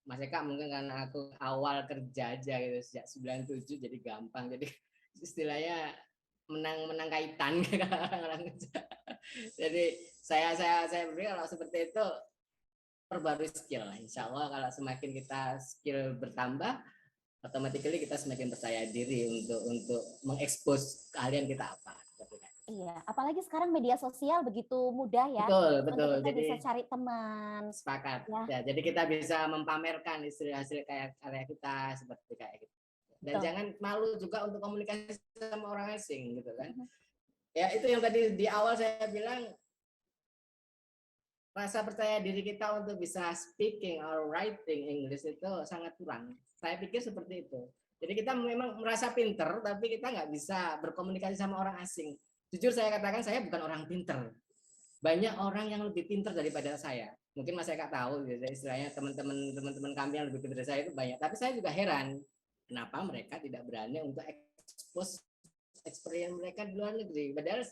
Mas Eka mungkin karena aku awal kerja aja gitu sejak 97 jadi gampang. Jadi istilahnya menang kaitan orang kerja. Jadi saya berpikir kalau seperti itu perbarui skill. Insya Allah kalau semakin kita skill bertambah, automatically kita semakin percaya diri untuk mengekspos keahlian kita apa. Iya, apalagi sekarang media sosial begitu mudah ya. Betul. Untuk kita Jadi bisa cari teman. Sepakat. Ya. Jadi kita bisa mempamerkan hasil karya kita seperti kayak gitu. Dan jangan malu juga untuk komunikasi sama orang asing gitu kan. Ya itu yang tadi di awal saya bilang, rasa percaya diri kita untuk bisa speaking or writing English itu sangat kurang. Saya pikir seperti itu. Jadi kita memang merasa pinter, tapi kita nggak bisa berkomunikasi sama orang asing. Jujur saya katakan saya bukan orang pinter. Banyak orang yang lebih pinter daripada saya. Mungkin Mas Eka tahu, gitu, istilahnya teman-teman kami yang lebih pinter dari saya itu banyak. Tapi saya juga heran, kenapa mereka tidak berani untuk expose experience mereka di luar negeri. Padahal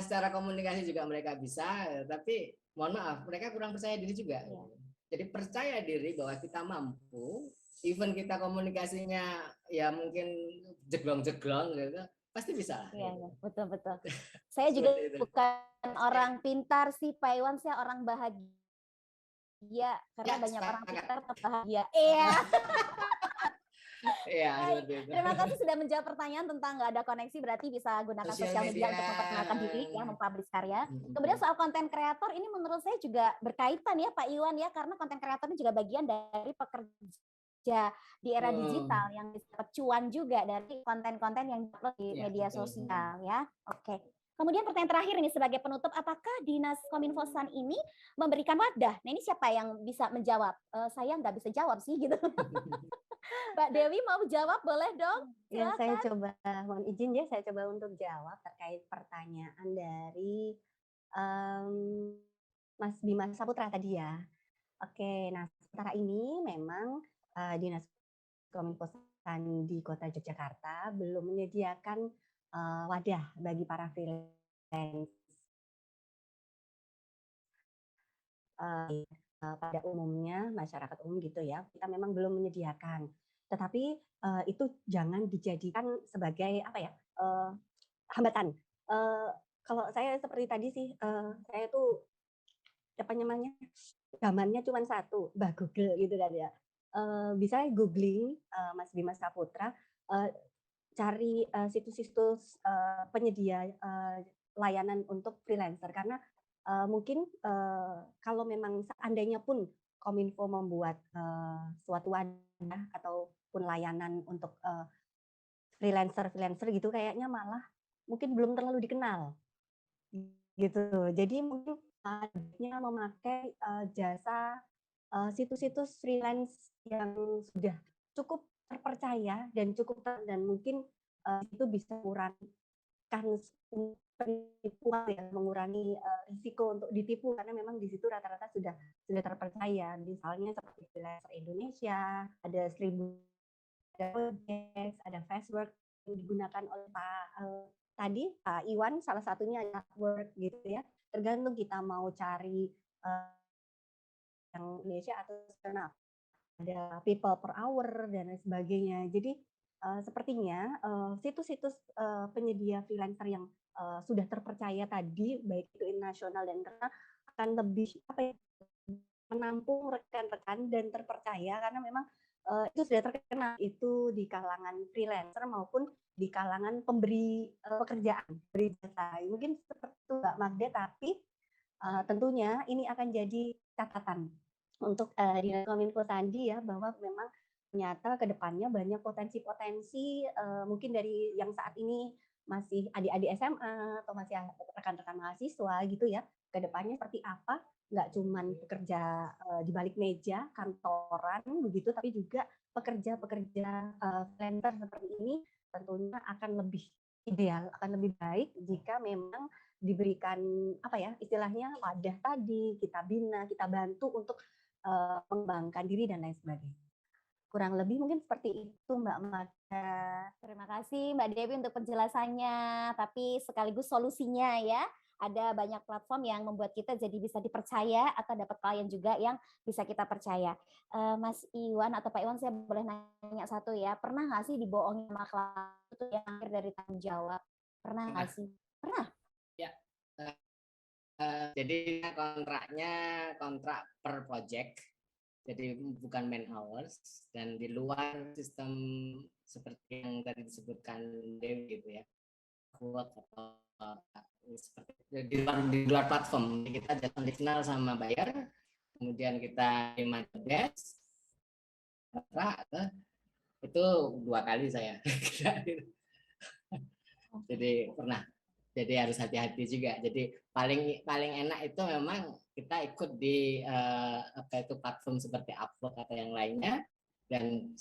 secara komunikasi juga mereka bisa, tapi mohon maaf mereka kurang percaya diri juga. Jadi percaya diri bahwa kita mampu, even kita komunikasinya ya mungkin jeglong-jeglong gitu, pasti bisa. Iya, betul. Saya juga bukan orang pintar sih, Pak Iwan, saya orang bahagia karena banyak orang pintar tetap bahagia. Iya. Iya, terima kasih sudah menjawab pertanyaan tentang nggak ada koneksi, berarti bisa gunakan sosial media untuk memperkenalkan diri, ya, mempublish karya. Kemudian soal konten kreator ini menurut saya juga berkaitan ya Pak Iwan ya, karena konten kreator ini juga bagian dari pekerja di era digital yang dapat cuan juga dari konten-konten yang diupload di media sosial ya. Oke. Kemudian pertanyaan terakhir ini sebagai penutup, apakah Dinas Kominfo.San ini memberikan wadah? Nah ini siapa yang bisa menjawab? Saya nggak bisa jawab sih gitu. Mbak Dewi mau jawab, boleh dong? Silakan. Ya, saya coba, mohon izin ya, saya coba untuk jawab terkait pertanyaan dari Mas Bima Saputra tadi ya. Oke, nah sementara ini memang Dinas Kominfo.San di Kota Yogyakarta belum menyediakan wadah bagi para freelance. Pada umumnya masyarakat umum gitu ya, kita memang belum menyediakan. Tetapi itu jangan dijadikan sebagai apa ya, hambatan. Kalau saya seperti tadi sih, saya tuh apa namanya, gambarnya cuma satu, Mbah Google gitu kan ya. Bisa googling Mas Bima Saputra, cari situs-situs penyedia layanan untuk freelancer, karena mungkin kalau memang seandainya pun Kominfo membuat suatu wadah ataupun layanan untuk freelancer gitu, kayaknya malah mungkin belum terlalu dikenal gitu. Jadi mungkin adanya memakai jasa situs-situs freelance yang sudah cukup terpercaya dan cukup dan mungkin itu bisa kurangi penipuan ya, mengurangi risiko untuk ditipu karena memang di situ rata-rata sudah terpercaya. Misalnya seperti Freelancer Indonesia, ada 1000 project, ada Fastwork yang digunakan oleh Pak Iwan, salah satunya Upwork gitu ya. Tergantung kita mau cari yang Indonesia atau external. Ada people per hour dan lain sebagainya. Jadi sepertinya situs-situs penyedia freelancer yang sudah terpercaya tadi, baik itu nasional dan internasional, akan lebih menampung rekan-rekan dan terpercaya karena memang itu sudah terkenal itu di kalangan freelancer maupun di kalangan pemberi pekerjaan, beri jasa. Mungkin seperti itu Mbak Magda, tapi tentunya ini akan jadi catatan untuk Dinas Kominfo tadi ya, bahwa memang ternyata ke depannya banyak potensi-potensi mungkin dari yang saat ini masih adik-adik SMA atau masih rekan-rekan mahasiswa gitu ya, ke depannya seperti apa, nggak cuman pekerja di balik meja kantoran begitu, tapi juga pekerja-pekerja freelancer seperti ini tentunya akan lebih ideal, akan lebih baik jika memang diberikan apa ya istilahnya wadah tadi, kita bina, kita bantu untuk mengembangkan diri dan lain sebagainya. Kurang lebih mungkin seperti itu Mbak Magda. Terima kasih Mbak Dewi untuk penjelasannya, tapi sekaligus solusinya ya. Ada banyak platform yang membuat kita jadi bisa dipercaya atau dapat klien juga yang bisa kita percaya. Mas Iwan atau Pak Iwan, saya boleh nanya satu ya. Pernah nggak sih dibohongin sama klien itu yang akhir dari tanggung jawab? Pernah nggak sih? Pernah? Ya. Jadi kontraknya kontrak per project, jadi bukan man hours, dan di luar sistem seperti yang tadi disebutkan Dewi gitu ya, work atau seperti di luar platform. Kita conditional sama buyer, kemudian kita terima desk, itu 2 kali saya. Jadi pernah. Jadi harus hati-hati juga. Jadi paling enak itu memang kita ikut di apa itu platform seperti Upwork atau yang lainnya. Dan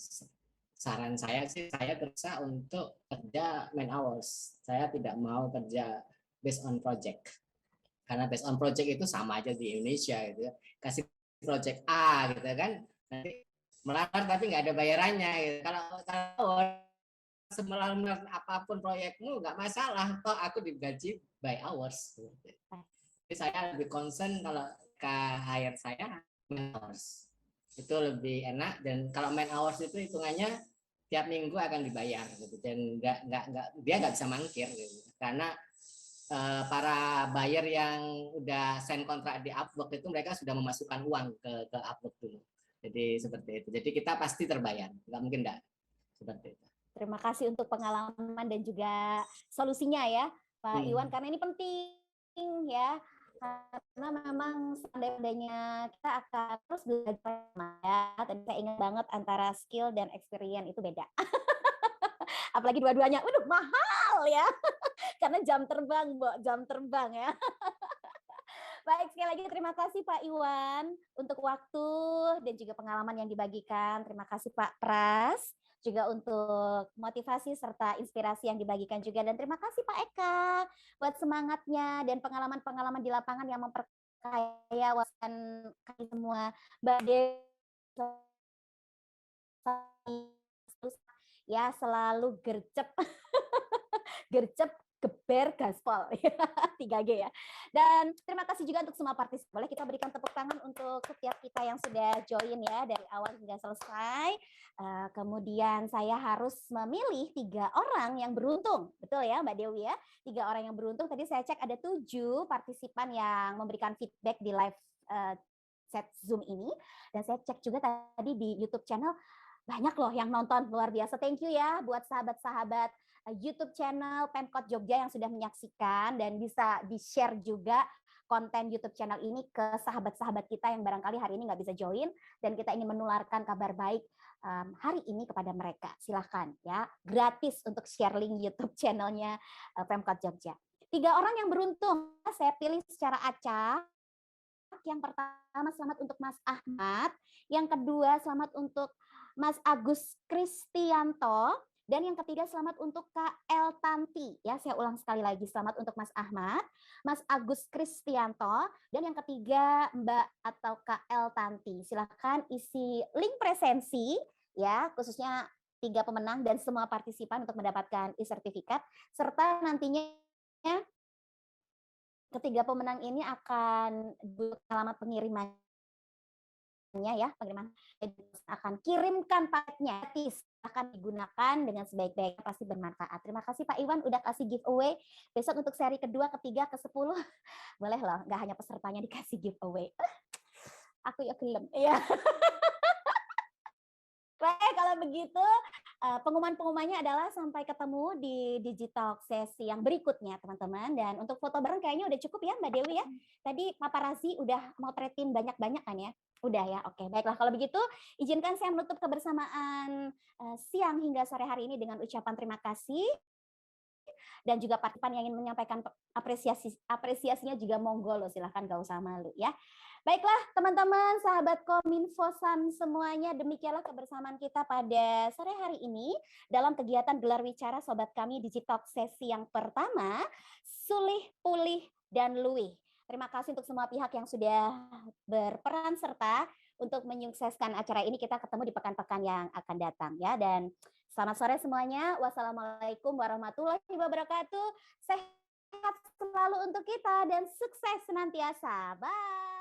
saran saya sih, saya berusaha untuk kerja man hours. Saya tidak mau kerja based on project. Karena based on project itu sama aja di Indonesia gitu ya. Kasih project A gitu kan, nanti melamar tapi nggak ada bayarannya gitu. Kalau semalam apapun proyekmu nggak masalah, toh aku digaji by hours. Jadi saya lebih concern kalau ke hire saya man hours, itu lebih enak. Dan kalau man hours itu hitungannya tiap minggu akan dibayar gitu, dan dia nggak bisa mangkir gitu. Karena para buyer yang udah sign kontrak di Upwork itu mereka sudah memasukkan uang ke Upwork dulu. Jadi seperti itu. Jadi kita pasti terbayar, nggak mungkin enggak seperti itu. Terima kasih untuk pengalaman dan juga solusinya ya Pak Iwan, karena ini penting ya, karena memang seandainya kita akan terus belajar ya. Tadi saya ingat banget antara skill dan experience itu beda. Apalagi dua-duanya, waduh mahal ya, karena jam terbang ya. Baik, sekali lagi terima kasih Pak Iwan untuk waktu dan juga pengalaman yang dibagikan. Terima kasih Pak Pras juga untuk motivasi serta inspirasi yang dibagikan juga. Dan terima kasih Pak Eka buat semangatnya dan pengalaman-pengalaman di lapangan yang memperkaya wawasan kami semua. Mbak Dewi ya selalu gercep geber gaspol 3G ya. Dan terima kasih juga untuk semua partisipan. Boleh kita berikan tepuk tangan untuk setiap kita yang sudah join ya dari awal hingga selesai. Kemudian saya harus memilih 3 orang yang beruntung, betul ya Mbak Dewi ya, 3 orang yang beruntung. Tadi saya cek ada 7 partisipan yang memberikan feedback di live chat Zoom ini, dan saya cek juga tadi di YouTube channel banyak loh yang nonton, luar biasa. Thank you ya buat sahabat-sahabat YouTube channel Pemkot Jogja yang sudah menyaksikan, dan bisa di-share juga konten YouTube channel ini ke sahabat-sahabat kita yang barangkali hari ini nggak bisa join, dan kita ingin menularkan kabar baik hari ini kepada mereka. Silahkan ya, gratis untuk share link YouTube channelnya Pemkot Jogja. 3 orang yang beruntung, saya pilih secara acak. Yang pertama selamat untuk Mas Ahmad, yang kedua selamat untuk Mas Agus Kristianto, Dan yang ketiga selamat untuk Kak El Tanti. Ya, saya ulang sekali lagi, selamat untuk Mas Ahmad, Mas Agus Kristianto, dan yang ketiga Mbak atau Kak El Tanti. Silahkan isi link presensi ya, khususnya 3 pemenang dan semua partisipan untuk mendapatkan e-sertifikat, serta nantinya ketiga pemenang ini akan alamat pengiriman ya, pengiriman akan kirimkan paketnya, akan digunakan dengan sebaik-baiknya, pasti bermanfaat. Terima kasih Pak Iwan udah kasih giveaway. Besok untuk seri kedua, ketiga, ke-10 boleh loh, nggak hanya pesertanya dikasih giveaway. Aku ya gelem. Ya. Baik, kalau begitu pengumuman-pengumumannya adalah sampai ketemu di Digitalk sesi yang berikutnya, teman-teman. Dan untuk foto bareng kayaknya udah cukup ya, Mbak Dewi ya. Tadi paparazzi udah motretin banyak-banyak kan ya? Udah ya, oke. Baiklah, kalau begitu izinkan saya menutup kebersamaan siang hingga sore hari ini dengan ucapan terima kasih. Dan juga partisipan yang ingin menyampaikan apresiasinya juga monggo loh, silahkan gak usah malu ya. Baiklah teman-teman, sahabat Kominfosan semuanya, demikianlah kebersamaan kita pada sore hari ini dalam kegiatan gelar wicara Sobat Kami Digitalk sesi yang pertama, Sulih, Pulih, dan Luwih. Terima kasih untuk semua pihak yang sudah berperan serta untuk menyukseskan acara ini. Kita ketemu di pekan-pekan yang akan datang ya. Dan selamat sore semuanya. Wassalamualaikum warahmatullahi wabarakatuh. Sehat selalu untuk kita dan sukses senantiasa. Bye.